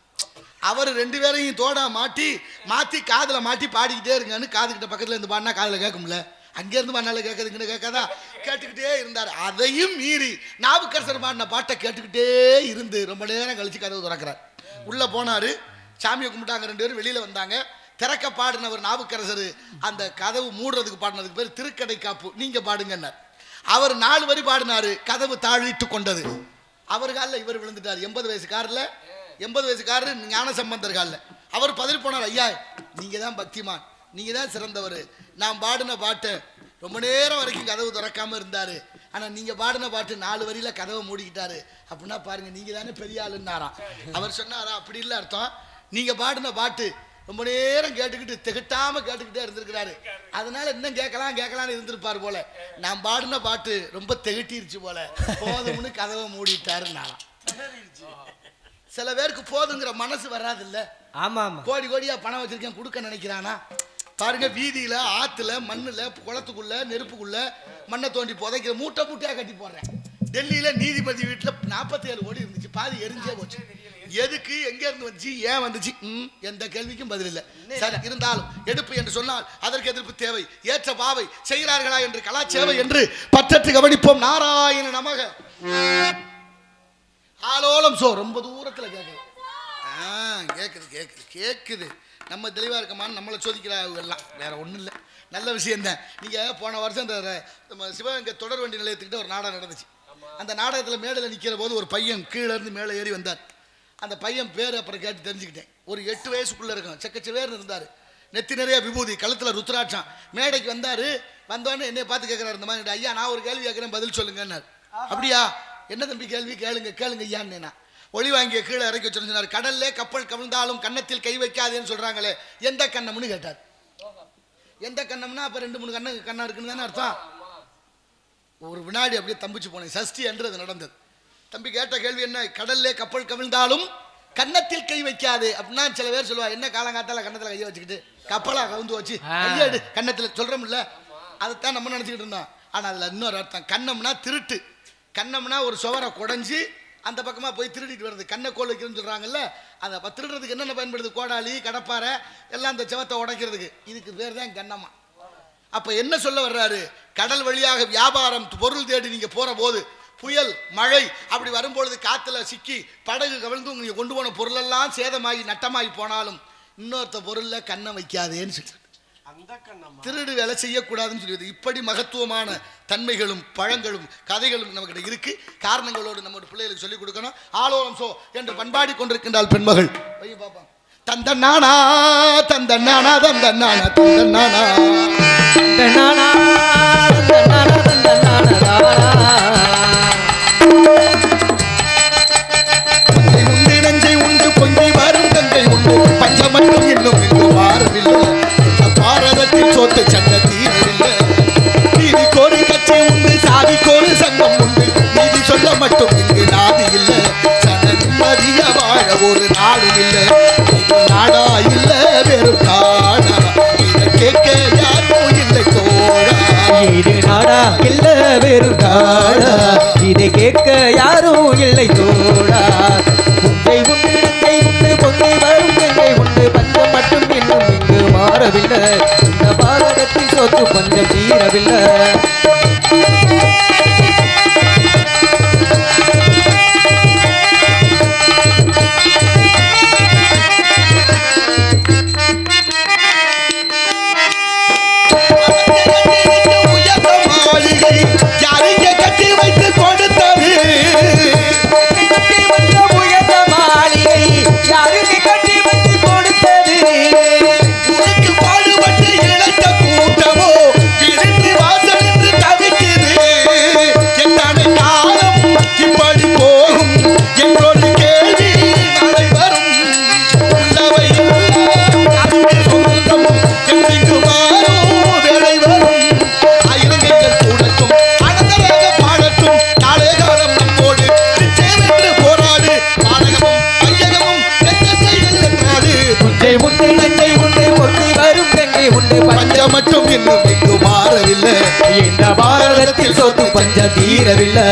Speaker 1: அவர் 2 பேரையும் தோடா மாத்தி காதுல மாட்டி பாடிக்கிட்டே இருங்கன்னு காதுகிட்ட பக்கத்துல இருந்து பாடினா காதுல கேட்கும்ல, அங்கே இருந்து பாடினால கேட்கறதுக்குன்னு கேட்காதா, கேட்டுக்கிட்டே இருந்தார். அதையும் மீறி நாவுக்கரசர் பாடின பாட்டை கேட்டுக்கிட்டே இருந்து ரொம்ப நேரம் கழிச்சு கதவு திறக்கிறார். உள்ள போனாரு, சாமியை கும்பிட்டாங்க. 2 பேரும் வெளியில வந்தாங்க. திறக்க பாடினவர் நாவுக்கரசர் அந்த கதவு மூடுறதுக்கு பாடினதுக்கு பேர் திருக்கடை காப்பு, நீங்க பாடுங்கன்னார். அவர் 4 வரி பாடினாரு, கதவு தாழிட்டு கொண்டது. அவர் காலில் இவர் விழுந்துட்டார். 80 வயசுக்காரர் ஞான சம்பந்தர் காலில். அவர் பதறி போனார், ஐயா நீங்க தான் பக்திமான், நீங்க தான் சிறந்தவர், நான் பாடின பாட்டை ரொம்ப நேரம் வரைக்கும் கதவு திறக்காம இருந்தாரு, ஆனா நீங்க பாடின பாட்டு 4 வரியில கதவை மூடிக்கிட்டாரு, அப்படின்னா பாருங்க நீங்க தானே பெரிய ஆளுன்னாராம். அவர் சொன்னாரா, அப்படி இல்லை அர்த்தம், நீங்க பாடின பாட்டு ரொம்ப நேரம் கேட்டுக்கிட்டு திகட்டாம கேட்டுக்கிட்டே இருந்திருக்கிறாரு, அதனால இன்னும் கேட்கலாம்னு இருந்திருப்பாரு போல, நான் பாடின பாட்டு ரொம்ப திகட்டிருச்சு போல, போதும்னு கதவை மூடிட்டாருன்னாராம். சில பேருக்கு போதுங்கிற மனசு வராது இல்ல. ஆமா, கோடி கோடியா பணம் வச்சிருக்கேன் கொடுக்க நினைக்கிறானா பாருங்க. வீதியில ஆத்துல மண்ணுல குளத்துக்குள்ள நெருப்புக்குள்ள மண்ணை தோண்டி புதைக்கிற மூட்டையா கட்டி போடுறேன். டெல்லியில நீதிபதி வீட்டுல 47 கோடி இருந்துச்சு, பாதி எரிஞ்சே போச்சு. எதுக்கு, எங்க இருந்து வந்துச்சு, ஏன் வந்துச்சு, எந்த கேள்விக்கும் பதில் இல்லை. சரி, இருந்தாலும் எடுப்பு என்று சொன்னால் அதற்கு எதிர்ப்பு தேவை, ஏற்ற பாவை செய்கிறார்களா என்று கலாச்சேவை என்று பற்றற்று கவனிப்போம். நாராயண நமக. ஆலோலம் சோ ரொம்ப தூரத்துல கேக்குது. நம்ம தெளிவா இருக்கமான்னு நம்மளை சோதிக்கிறாங்க எல்லாம், வேற ஒண்ணும் இல்லை. நல்ல விஷயம் தான். நீங்க போன வருஷம் இந்த சிவகங்கை தொடர் வண்டி நிலையத்துக்கிட்ட ஒரு நாடகம் நடந்துச்சு. அந்த நாடகத்துல மேடையில் நிக்கிற போது ஒரு பையன் கீழே இருந்து மேலே ஏறி வந்தார். அந்த பையன் பேர் அப்புறம் கேட்டு தெரிஞ்சுக்கிட்டேன். ஒரு 8 வயசுக்குள்ள இருக்கும், செக்கச்சவேர்னு இருந்தாரு, நெத்தி நிறைய விபூதி, கழுத்துல ருத்ராட்சம். மேடைக்கு வந்தாரு. வந்தோடனே என்னை பார்த்து கேட்கிறாரு, இந்த மாதிரி, ஐயா நான் ஒரு கேள்வி கேட்கிறேன் பதில் சொல்லுங்கன்னாரு. அப்படியா, என்ன தம்பி கேள்வி, கேளுங்க ஐயான்னு. ஒளி வாங்கிய கீழே இறக்கி வச்சிருந்தாரு. கடல்ல கப்பல் கவிழ்ந்தாலும் கன்னத்தில் கை வைக்காதேன்னு சொல்றாங்களே, எந்த கண்ணம்னு கேட்டார். எந்த கண்ணம்னா அப்ப 2-3 கண்ணா இருக்குன்னு தானே அர்த்தம். ஒரு வினாடி அப்படியே தம்பிச்சு போனேன். சஷ்டி என்று அது நடந்தது. தம்பி கேட்ட கேள்வி என்ன, கடல்ல கப்பல் கவிழ்ந்தாலும் கன்னத்தில் கை வைக்காது அப்படின்னா சில பேர் சொல்லுவா, என்ன காலங்காத்தால கன்னத்துல கையை வச்சுக்கிட்டு கப்பலா கவுந்து வச்சு கையெடு கன்னத்துல சொல்றோம்ல, அதைத்தான் நம்ம நினைச்சுக்கிட்டு இருந்தோம். ஆனா அதுல இன்னொரு அர்த்தம். கண்ணம்னா திருட்டு, கண்ணம்னா ஒரு சுவரை குடைஞ்சி அந்த பக்கமா போய் திருடிட்டு வருது, கண்ணை கோல் வைக்கிறதுன்னு சொல்றாங்கல்ல. அதை திருடுறதுக்கு என்னென்ன பயன்படுது, கோடாலி கடப்பாறை எல்லாம் அந்த செவத்தை உடைக்கிறதுக்கு, இதுக்கு பேர் தான் கண்ணம்மா. அப்ப என்ன சொல்ல வர்றாரு, கடல் வழியாக வியாபாரம் பொருள் தேடி நீங்க போற போது புயல் மழை அப்படி வரும்பொழுது காத்துல சிக்கி படகு கவிழ்ந்து நீங்க கொண்டு போன பொருளெல்லாம் சேதமாகி நட்டமாகி போனாலும் இன்னொருத்த பொருள்ல கண்ணை வைக்காதேன்னு சொல்லி திருடு வேலை செய்யக்கூடாதுன்னு சொல்லியது. இப்படி மகத்துவமான தன்மைகளும் பழங்களும் கதைகளும் நமக்கிட்ட இருக்கு. காரணங்களோடு நம்முடைய பிள்ளைகளுக்கு சொல்லிக் கொடுக்கணும். ஆலோலம் சோ என்று பண்பாடி கொண்டிருக்கின்றால் பெண்மகள். பாப்பா தந்தன்னானா தந்தன்னானா தந்தன்னானா தந்தன்னானா தந்தன்னானா தந்தன்னானா தந்தன்னானா உண்டு நஞ்சை உண்டு பொங்கி வரும் கங்கை உண்டு பஞ்சமட்டும் இன்னும் இங்கு மாறவில்லை. பாரதத்தில் சோத்து சட்ட தீரவில்லை. நீதி கோரி கட்சி உண்டு, சாதி கோரி சங்கம் உண்டு, நீதி சொல்ல மட்டும் இங்கு நாதி இல்லை. சன நிம்மதிய வாழ ஒரு நாடும் இல்லை. நாடா இல்ல வெறும் காடா, இதை கேட்க யாரும் இல்லை தோழா.
Speaker 2: இது நாடா இல்ல வெறும் காடா, இதை கேட்க யாரும் இல்லை தோழா. புங்கை உண்டு நங்கை உண்டு பொங்கை வரும் கங்கை உண்டு பஞ்சம் மட்டும் இன்னும் இங்கு மாறவில்லை. இந்த பாரதத்தில் சொத்து பஞ்சம் தீரவில்லை.
Speaker 1: யாருக்கு கட்டி வைத்து கொடுத்தது,
Speaker 2: உயர்ந்த மாளிகை யாருக்கு கட்டி வைத்து கொடுத்தது.
Speaker 1: உனக்கு பாடுபட்டு இழைத்த கூட்டமோ விழுந்து வாச
Speaker 2: இந்த பாரதத்தில் சொத்து பஞ்ச தீரவில்லை.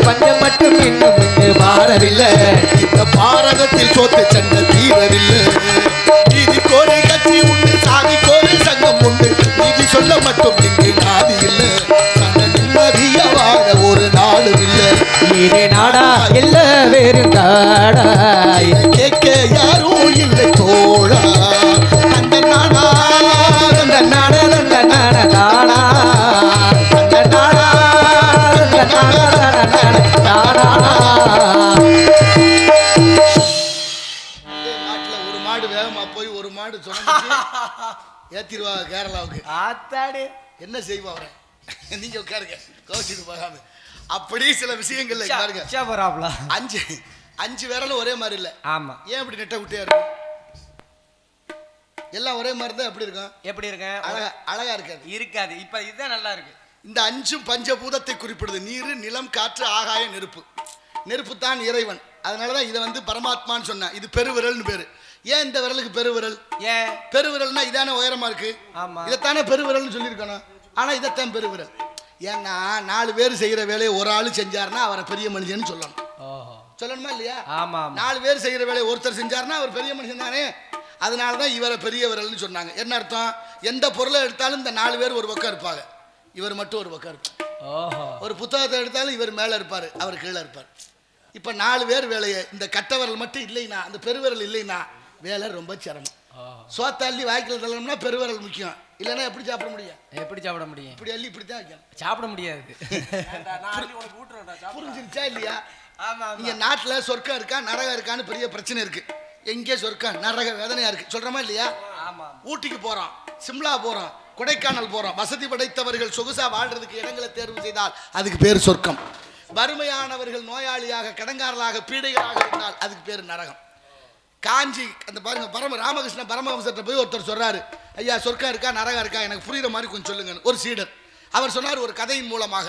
Speaker 2: பஞ்சம் மட்டும் இன்னும் இங்கு மாறவில்லை.
Speaker 1: இந்த பாரதத்தில் சோத்து சண்டை தீரவில்லை. நீதிக்கு ஒரு கட்சி உண்டு, சாதிக்கு ஒரு சங்கம் உண்டு. நீதி சொல்ல மட்டும் இங்கு நாதி இல்லை. சண்டை நிம்மதியா வாழ ஒரு நாடும் இல்லை.
Speaker 2: இதே நாடா இல்ல வேறு நாடா?
Speaker 1: கேட்க யாரும் இல்லை தோழா. அந்த நாடா
Speaker 2: அந்த நாடா அந்த நாடா தானா அந்த நாடா அந்த நாடா
Speaker 1: நாட்டுல ஒரு மாடு வேகமா போய் ஒரு மாடு சொன்ன ஏத்திருவாங்க கேரளாவுக்கு.
Speaker 2: ஆத்தாடி
Speaker 1: என்ன செய்வா அவரை? நீங்க உட்காருங்க, கோச்சிட்டு போகாம. அப்படி சில விஷயங்கள்ல பாருங்க. அஞ்சு விரலும் ஒரே மாதிரி இல்ல.
Speaker 2: ஆமா.
Speaker 1: ஏன் இப்படி நெட்ட குட்டியா இருக்கு? எல்லாம் ஒரே மாதிரி தான். எப்படி இருக்கும்?
Speaker 2: எப்படி இருக்கு?
Speaker 1: அழகா இருக்காது.
Speaker 2: இருக்காது. இப்ப இதுதான் நல்லா இருக்கு.
Speaker 1: இந்த அஞ்சும் பஞ்சபூதத்தை குறிப்பிடுது. நீர், நிலம், காற்று, ஆகாயம், நெருப்பு. நெருப்பு தான் இறைவன். அதனாலதான் இதை வந்து பரமாத்மான்னு சொன்ன. இது பெருவிரல்னு பேரு. ஏன் இந்த விரலுக்கு பெருவிரல்?
Speaker 2: ஏன்
Speaker 1: பெருவிரல்னா இதான உயரமா இருக்கு.
Speaker 2: ஆமா.
Speaker 1: இதைத்தானே பெருவிரல்னு சொல்லியிருக்கணும். ஆனா இதைத்தான் பெருவிரல். ஏன்னா 4 பேர் செய்யற வேலையை ஒரு ஆளு செஞ்சாருன்னா அவரை பெரிய மனுஷன்னு சொல்லணும். சொல்லணுமா இல்லையா?
Speaker 2: ஆமா.
Speaker 1: 4 பேர் செய்யற வேலையை ஒருத்தர் செஞ்சாருன்னா அவர் பெரிய மனுஷன் தானே. அதனாலதான் இவரை பெரிய விரல்னு சொன்னாங்க. என்ன அர்த்தம்? எந்த பொருளை எடுத்தாலும் இந்த 4 பேர் ஒரு பக்கம் இருப்பாங்க, இவர் மட்டும் ஒரு பக்கம் இருப்பார். ஒரு புத்தகத்தை எடுத்தாலும் இவர் மேல இருப்பாரு, அவர் கீழே இருப்பார். இப்ப 4 பேர் வேலையை இந்த கட்ட விரல் மட்டும் இல்லைன்னா, அந்த பெருவிரல் இல்லைன்னா வேலை ரொம்ப சிரமம். சோத்தள்ளி வாய்க்கில் தள்ளணும்னா பெருவிரல் முக்கியம். இல்லைன்னா எப்படி சாப்பிட முடியும்?
Speaker 2: எப்படி சாப்பிட முடியும்?
Speaker 1: இப்படி அள்ளி இப்படித்தான் வைக்கணும்.
Speaker 2: சாப்பிட முடியாது.
Speaker 1: புரிஞ்சிருச்சா இல்லையா? நீங்க நாட்டுல சொர்க்கம் இருக்கா நரகம் இருக்கான்னு பெரிய பிரச்சனை இருக்கு. எங்கே சொர்க்கம் நரக வேதனையா இருக்கு சொல்றமா இல்லையா? ஊட்டிக்கு போறோம், சிம்லா போறோம், கொடைக்கானல் போறோம். வசதி படைத்தவர்கள் சொகுசா வாழ்றதுக்கு இடங்களை தேர்வு செய்தால் அதுக்கு பேர் சொர்க்கம். வறுமையானவர்கள் நோயாளியாக கடங்காரலாக பீடைகளாக இருந்தால் அதுக்கு பேர் நரகம். காஞ்சி அந்த பாருங்க ராமகிருஷ்ண பரமஹம்சர்கிட்ட போய் ஒருத்தர் சொல்றாரு, ஐயா சொர்க்கம் இருக்கா நரகம் இருக்கா எனக்கு புரியுற மாதிரி கொஞ்சம் சொல்லுங்க. ஒரு சீடர் அவர் சொன்னார் ஒரு கதையின் மூலமாக.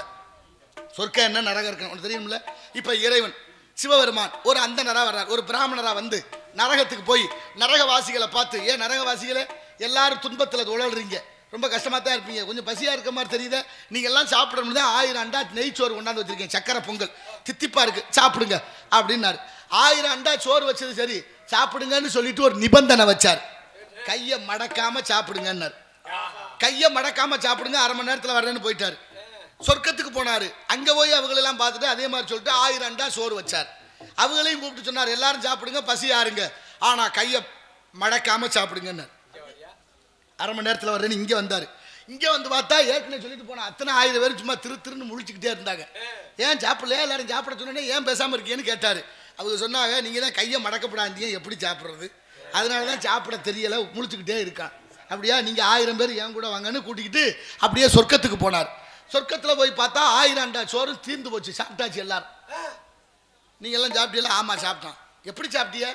Speaker 1: சொர்க்கம் என்ன நரகம் இருக்கு உனக்கு தெரியும்ல. இப்ப இறைவன் சிவபெருமான் ஒரு அந்தனரா வர்றார், ஒரு பிராமணரா வந்து நரகத்துக்கு போய் நரகவாசிகளை பார்த்து, ஏன் நரகவாசிகளை எல்லாரும் துன்பத்தில் உழல்றீங்க, ரொம்ப கஷ்டமா தான் இருப்பீங்க, கொஞ்சம் பசியா இருக்க மாதிரி தெரியுது, நீங்க எல்லாம் சாப்பிடணும் தான் 1000 அண்டா நெய்ச்சோறு கொண்டாந்து வச்சிருக்கேன், சக்கரை பொங்கல் தித்திப்பா இருக்கு சாப்பிடுங்க அப்படின்னாரு. 1000 அண்டா சோறு வச்சது சரி சாப்பிடுங்கன்னு சொல்லிட்டு ஒரு நிபந்தனை வச்சார், கையை மடக்காம சாப்பிடுங்கன்னாரு. கையை மடக்காம சாப்பிடுங்க, 1/2 மணி நேரத்தில் வர்றேன்னு போயிட்டாரு. சொர்க்கத்துக்கு போனாரு. அங்க போய் அவங்களெல்லாம் பார்த்துட்டு அதே மாதிரி சொல்லிட்டு 1000 அண்டா சோறு வச்சார். அவங்களையும் கூப்பிட்டு சொன்னார், எல்லாரும் சாப்பிடுங்க பசி யாருங்க, ஆனா கையை மடக்காம சாப்பிடுங்கன்னு. 1/2 மணி நேரத்தில் வர்றேன்னு இங்கே வந்தார். இங்கே வந்து பார்த்தா ஏற்கனவே சொல்லிட்டு போனா அத்தனை 1000 பேர் சும்மா திருன்னு முழிச்சுக்கிட்டே இருந்தாங்க. ஏன் சாப்பிடலையா, எல்லாரும் சாப்பிட சொன்னே ஏன் பேசாமல் இருக்கேன்னு கேட்டார். அவங்க சொன்னாங்க, நீங்கள் தான் கையை மடக்கப்படாதீங்க, எப்படி சாப்பிட்றது, அதனால தான் சாப்பிட தெரியலை முழிச்சுக்கிட்டே இருக்கான். அப்படியா, நீங்கள் 1000 பேர் என் கூட வாங்கன்னு கூட்டிக்கிட்டு அப்படியே சொர்க்கத்துக்கு போனார். சொர்க்கத்தில் போய் பார்த்தா 1000 அண்டா சோறு தீர்ந்து போச்சு, சாப்பிட்டாச்சு எல்லாரும். நீங்கள் எல்லாம் சாப்பிட்டீங்களா? ஆமாம் சாப்பிட்டான். எப்படி சாப்பிட்டிய?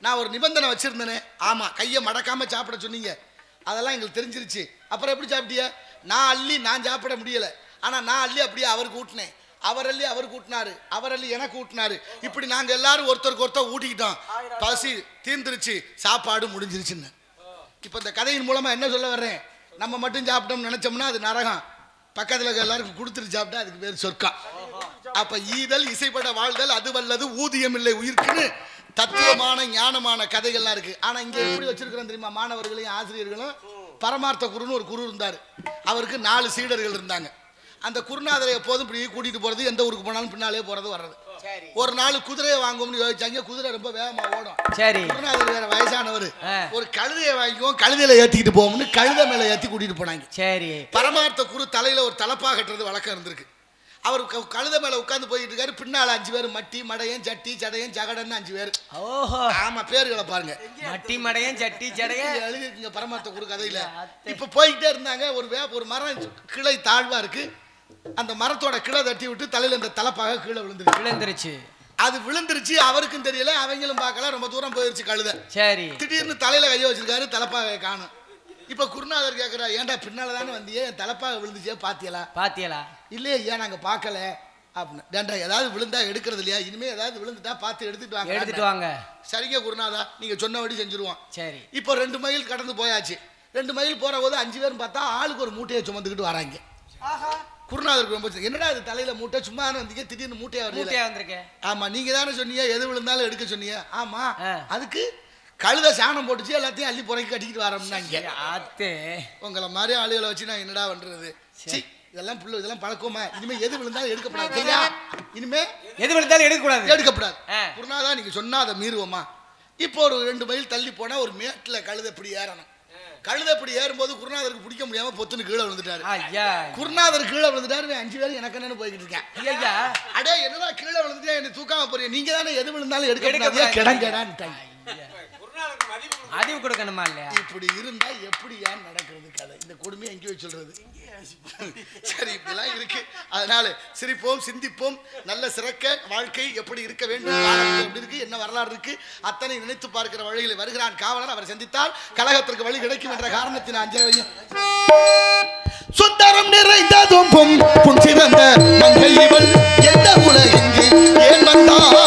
Speaker 1: நான் ஒரு நிபந்தனை வச்சுருந்தேனே. ஆமாம், கையை மடக்காமல் சாப்பிட சொன்னீங்க, அதெல்லாம் எங்களுக்கு தெரிஞ்சிருச்சு. அப்புறம் எப்படி சாப்பிட்டிய? நான் அள்ளி நான் சாப்பிட முடியலை, ஆனால் நான் அள்ளி அப்படியே அவருக்கு ஊட்டினேன், அவர் அள்ளி அவருக்கு ஊட்டினாரு, அவர் அள்ளி எனக்கு ஊட்டினாரு, இப்படி நாங்கள் எல்லாரும் ஒருத்தருக்கு ஒருத்தர் ஊட்டிக்கிட்டோம், பசி தீர்ந்துருச்சு, சாப்பாடு முடிஞ்சிருச்சுன்னு. இப்போ இந்த கதையின் மூலமாக என்ன சொல்ல வர்றேன், நம்ம மட்டும் சாப்பிட்டோம்னு நினச்சோம்னா அது நரகம், பக்கத்தில் எல்லாருக்கும் கொடுத்துட்டு சாப்பிட்டா அதுக்கு பேர் சொர்க்கம். அப்ப ஈதல் இசைப்பட வாழ்தல் அது வல்லது ஊதியம் இல்லை உயிர்க்குன்னு தத்துவமான ஞானமான கதைகள்லாம் இருக்கு. ஆனா இங்க எப்படி வச்சிருக்கிறோம் தெரியுமா? மாணவர்களையும் ஆசிரியர்களும் பரமார்த்த குருன்னு ஒரு குரு இருந்தார். அவருக்கு 4 சீடர்கள் இருந்தாங்க. அந்த குருநாதரை எப்போதும் இப்படி கூட்டிட்டு போறது, எந்த ஊருக்கு போனாலும் பின்னாலே போறது வர்றது. ஒரு நாள் குதிரையை வாங்கும்னு யோசிச்சாங்க. குதிரை ரொம்ப வேகமா ஓடும்.
Speaker 2: சரி,
Speaker 1: குருநாதர் வேற வயசானவர். ஒரு கழுதையை வாங்கிக்குவோம், கழுதையில ஏத்திக்கிட்டு போவோம்னு கழுதை மேல ஏத்தி கூட்டிட்டு போனாங்க.
Speaker 2: சரி,
Speaker 1: பரமார்த்த குரு தலையில ஒரு தலப்பா கட்டுறது வழக்கம் இருந்திருக்கு. அவர் கழுதை மேல உட்கார்ந்து போயிட்டு இருக்காரு. பின்னால 5 பேர் மட்டி மடையன் சட்டி சடையன் ஜகடன்னு 5 பேர்.
Speaker 2: ஓஹோ,
Speaker 1: ஆமா, பேர்களை பாருங்க.
Speaker 2: மட்டி மடையன் சட்டி சடையன்
Speaker 1: எழுதிருக்கீங்க பரமார்த்த குரு கதையில. இப்ப போய்கிட்டே இருந்தாங்க. ஒரு மரம் கிளை தாழ்வா இருக்கு. அந்த மரத்தோட கிளை தட்டி விட்டு தலையில இந்த தலப்பாக கீழே விழுந்துருச்சு. அது விழுந்துருச்சு. அவருக்கும் தெரியல, அவங்களும் பார்க்கல. ரொம்ப தூரம் போயிருச்சு கழுதை. சரி, திடீர்னு தலையில கைய வச்சிருக்காரு. தலப்பாக காணும். இப்ப குருநாதர் கேட்கிறா, ஏன்டா பின்னாலதானே வந்தியே, தலப்பாக விழுந்துச்சே பாத்தியலா? இல்லையே ஐயா, நாங்க பார்க்கல அப்படின்னு. ஏன்டா ஏதாவது விழுந்தா எடுக்கிறது இல்லையா? இனிமே ஏதாவது விழுந்துட்டா பார்த்து எடுத்துட்டு வாங்க. சரிங்க குருநாதா, நீங்க சொன்னபடி செஞ்சிருவோம். சரி, இப்போ 2 மைல் கடந்து போயாச்சு. 2 மைல் போற போது 5 பேரும் பார்த்தா ஆளுக்கு ஒரு மூட்டையை சுமந்துக்கிட்டு வராங்க. குருநாதருக்கு ரொம்ப என்னடா இது தலையில மூட்டை, சும்மா வந்தீங்க, திடீர்னு மூட்டையா வந்திருக்கேன். ஆமா, நீங்க தானே சொன்னீங்க எது விழுந்தாலும் எடுக்க சொன்னீங்க. ஆமா, அதுக்கு கழுத சாணம் போட்டுச்சு, எல்லாத்தையும் அள்ளி புறக்கி கட்டிக்கிட்டு வரோம்னாங்க. உங்களை மாதிரி ஆளுகளை வச்சு நான் என்னடா பண்றது? இதெல்லாம் பழக்கமா? இனிமே எது விழுந்தாலும் எடுக்கப்படாது. சரியா? இனிமே
Speaker 2: எது விழுந்தாலும் எடுக்கப்படாது.
Speaker 1: குருநாதா, நீங்க சொன்னா அதை மீறுவோமா? இப்போ ஒரு 2 மைல் தள்ளி போனா ஒரு மேட்டுல கழுதை இப்படி ஏறணும். கழுதை இப்படி ஏறும்போது குருநாதருக்கு பிடிக்க முடியாம பொத்துன்னு கீழே விழுந்துட்டாரு. குருநாதர் கீழே விழுந்துட்டாரு. 5 பேர் எனக்கு என்னன்னு போய்கிட்டு இருக்கேன். அடே, என்னடா கீழே விழுந்துட்டா என்ன தூக்காம போறீங்க? நீங்க தானே எது விழுந்தாலும் எடுக்க கிடங்கடான்னு
Speaker 2: அறிவு கொடுக்கணுமா இல்லையா?
Speaker 1: இப்படி இருந்தா எப்படி ஏன் நடக்கிறது கதை? இந்த கொடுமையை எங்கேயோ சொல்றது. சரி, இப்படிலாம் இருக்கு. அதனால சிரிப்போம், சிந்திப்போம். நல்ல சிறக்க வாழ்க்கை எப்படி இருக்க வேண்டும், எப்படி இருக்கு, என்ன வரலாறு இருக்கு, அத்தனை நினைத்து பார்க்கிற வழிகளை வருகிறான் காவலர். அவரை சந்தித்தால் கழகத்திற்கு வழி கிடைக்கும் என்ற காரணத்தின் அஞ்ச சுந்தரம் நிறைந்ததும் புஞ்சிறந்த மங்கை இவள் எந்த உலகெங்கு ஏன் வந்தார்?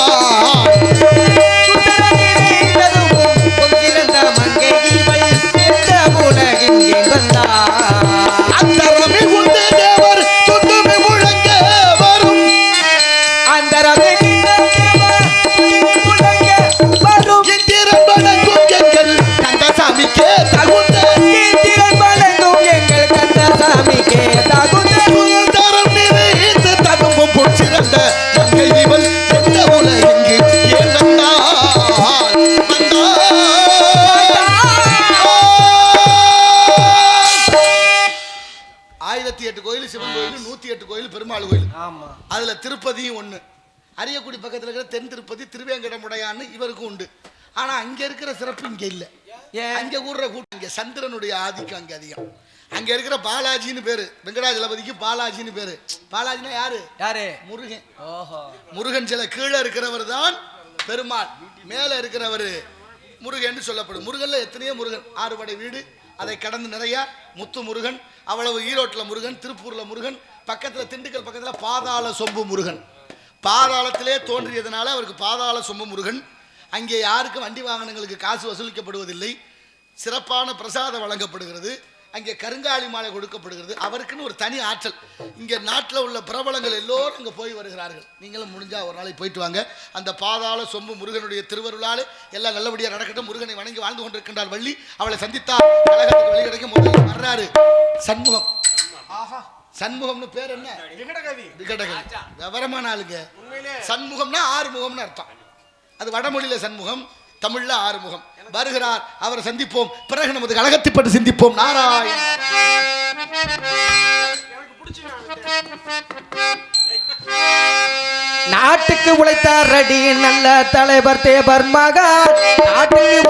Speaker 1: அதுல திருப்பதியும் ஒண்ணு. அரியக்குடி பக்கத்துல இருக்கிற தென் திருப்பதி திருவேங்கடமுடையான்னு இவருக்கும் உண்டு. ஆனா அங்க இருக்கிற சிறப்பு இங்க இல்ல. அங்க கூடுற கூட்டம், இங்க சந்திரனுடைய ஆதிக்கம் அங்க அதிகம். அங்க இருக்கிற பாலாஜின்னு பேரு, வெங்கடாஜலபதிக்கு பாலாஜின்னு பேரு. பாலாஜினா யாரு? முருகன். முருகன் சில கீழே இருக்கிறவர் தான் பெருமாள், மேல இருக்கிறவர் முருகன் சொல்லப்படும். முருகன்ல எத்தனையோ முருகன், 6 படை வீடு, அதை கடந்து நிறைய முத்து முருகன், அவ்வளவு ஈரோட்டில் முருகன், திருப்பூர்ல முருகன், பக்கத்துல திண்டுக்கல் பக்கத்துல பாதாள சொம்பு முருகன். பாதாளத்திலே தோன்றியதுனால அவருக்கு பாதாள சொம்பு முருகன். அங்கே யாருக்கும் வண்டி வாகனங்களுக்கு காசு வசூலிக்கப்படுவதில்லை. சிறப்பான பிரசாதம் வழங்கப்படுகிறது. அங்கே கருங்காலி மாலை கொடுக்கப்படுகிறது. அவருக்குன்னு ஒரு தனி ஆற்றல். இங்கே நாட்டில் உள்ள பிரபலங்கள் எல்லோரும் அங்கே போய் வருகிறார்கள். நீங்களும் முடிஞ்சா ஒரு நாளைக்கு போயிட்டு வாங்க. அந்த பாதாள சொம்பு முருகனுடைய திருவருளால் எல்லாம் நல்லபடியாக நடக்கட்டும். முருகனை வணங்கி வாழ்ந்து கொண்டிருக்கின்றார் வள்ளி. அவளை சந்தித்தார், கழகத்துக்கு வழி கிடைக்கும். முதலில் வர்றாரு சண்முகம். சண்முகம்னு பேர் என்ன? விகடகவி. விவரமான ஆளுங்க. சண்முகம்னா 6 முகம்னு அர்த்தம். அது வடமொழியில சண்முகம், தமிழ்ல 6 முகம். வருகிறார், அவரை சந்திப்போம். பிறகு நமது கழகத்தை பற்றி சிந்திப்போம். நாராயண.
Speaker 2: நாட்டுக்கு உழைத்தார் அடி நல்ல தலைவர் தேவர் மகா. நாட்டுக்கு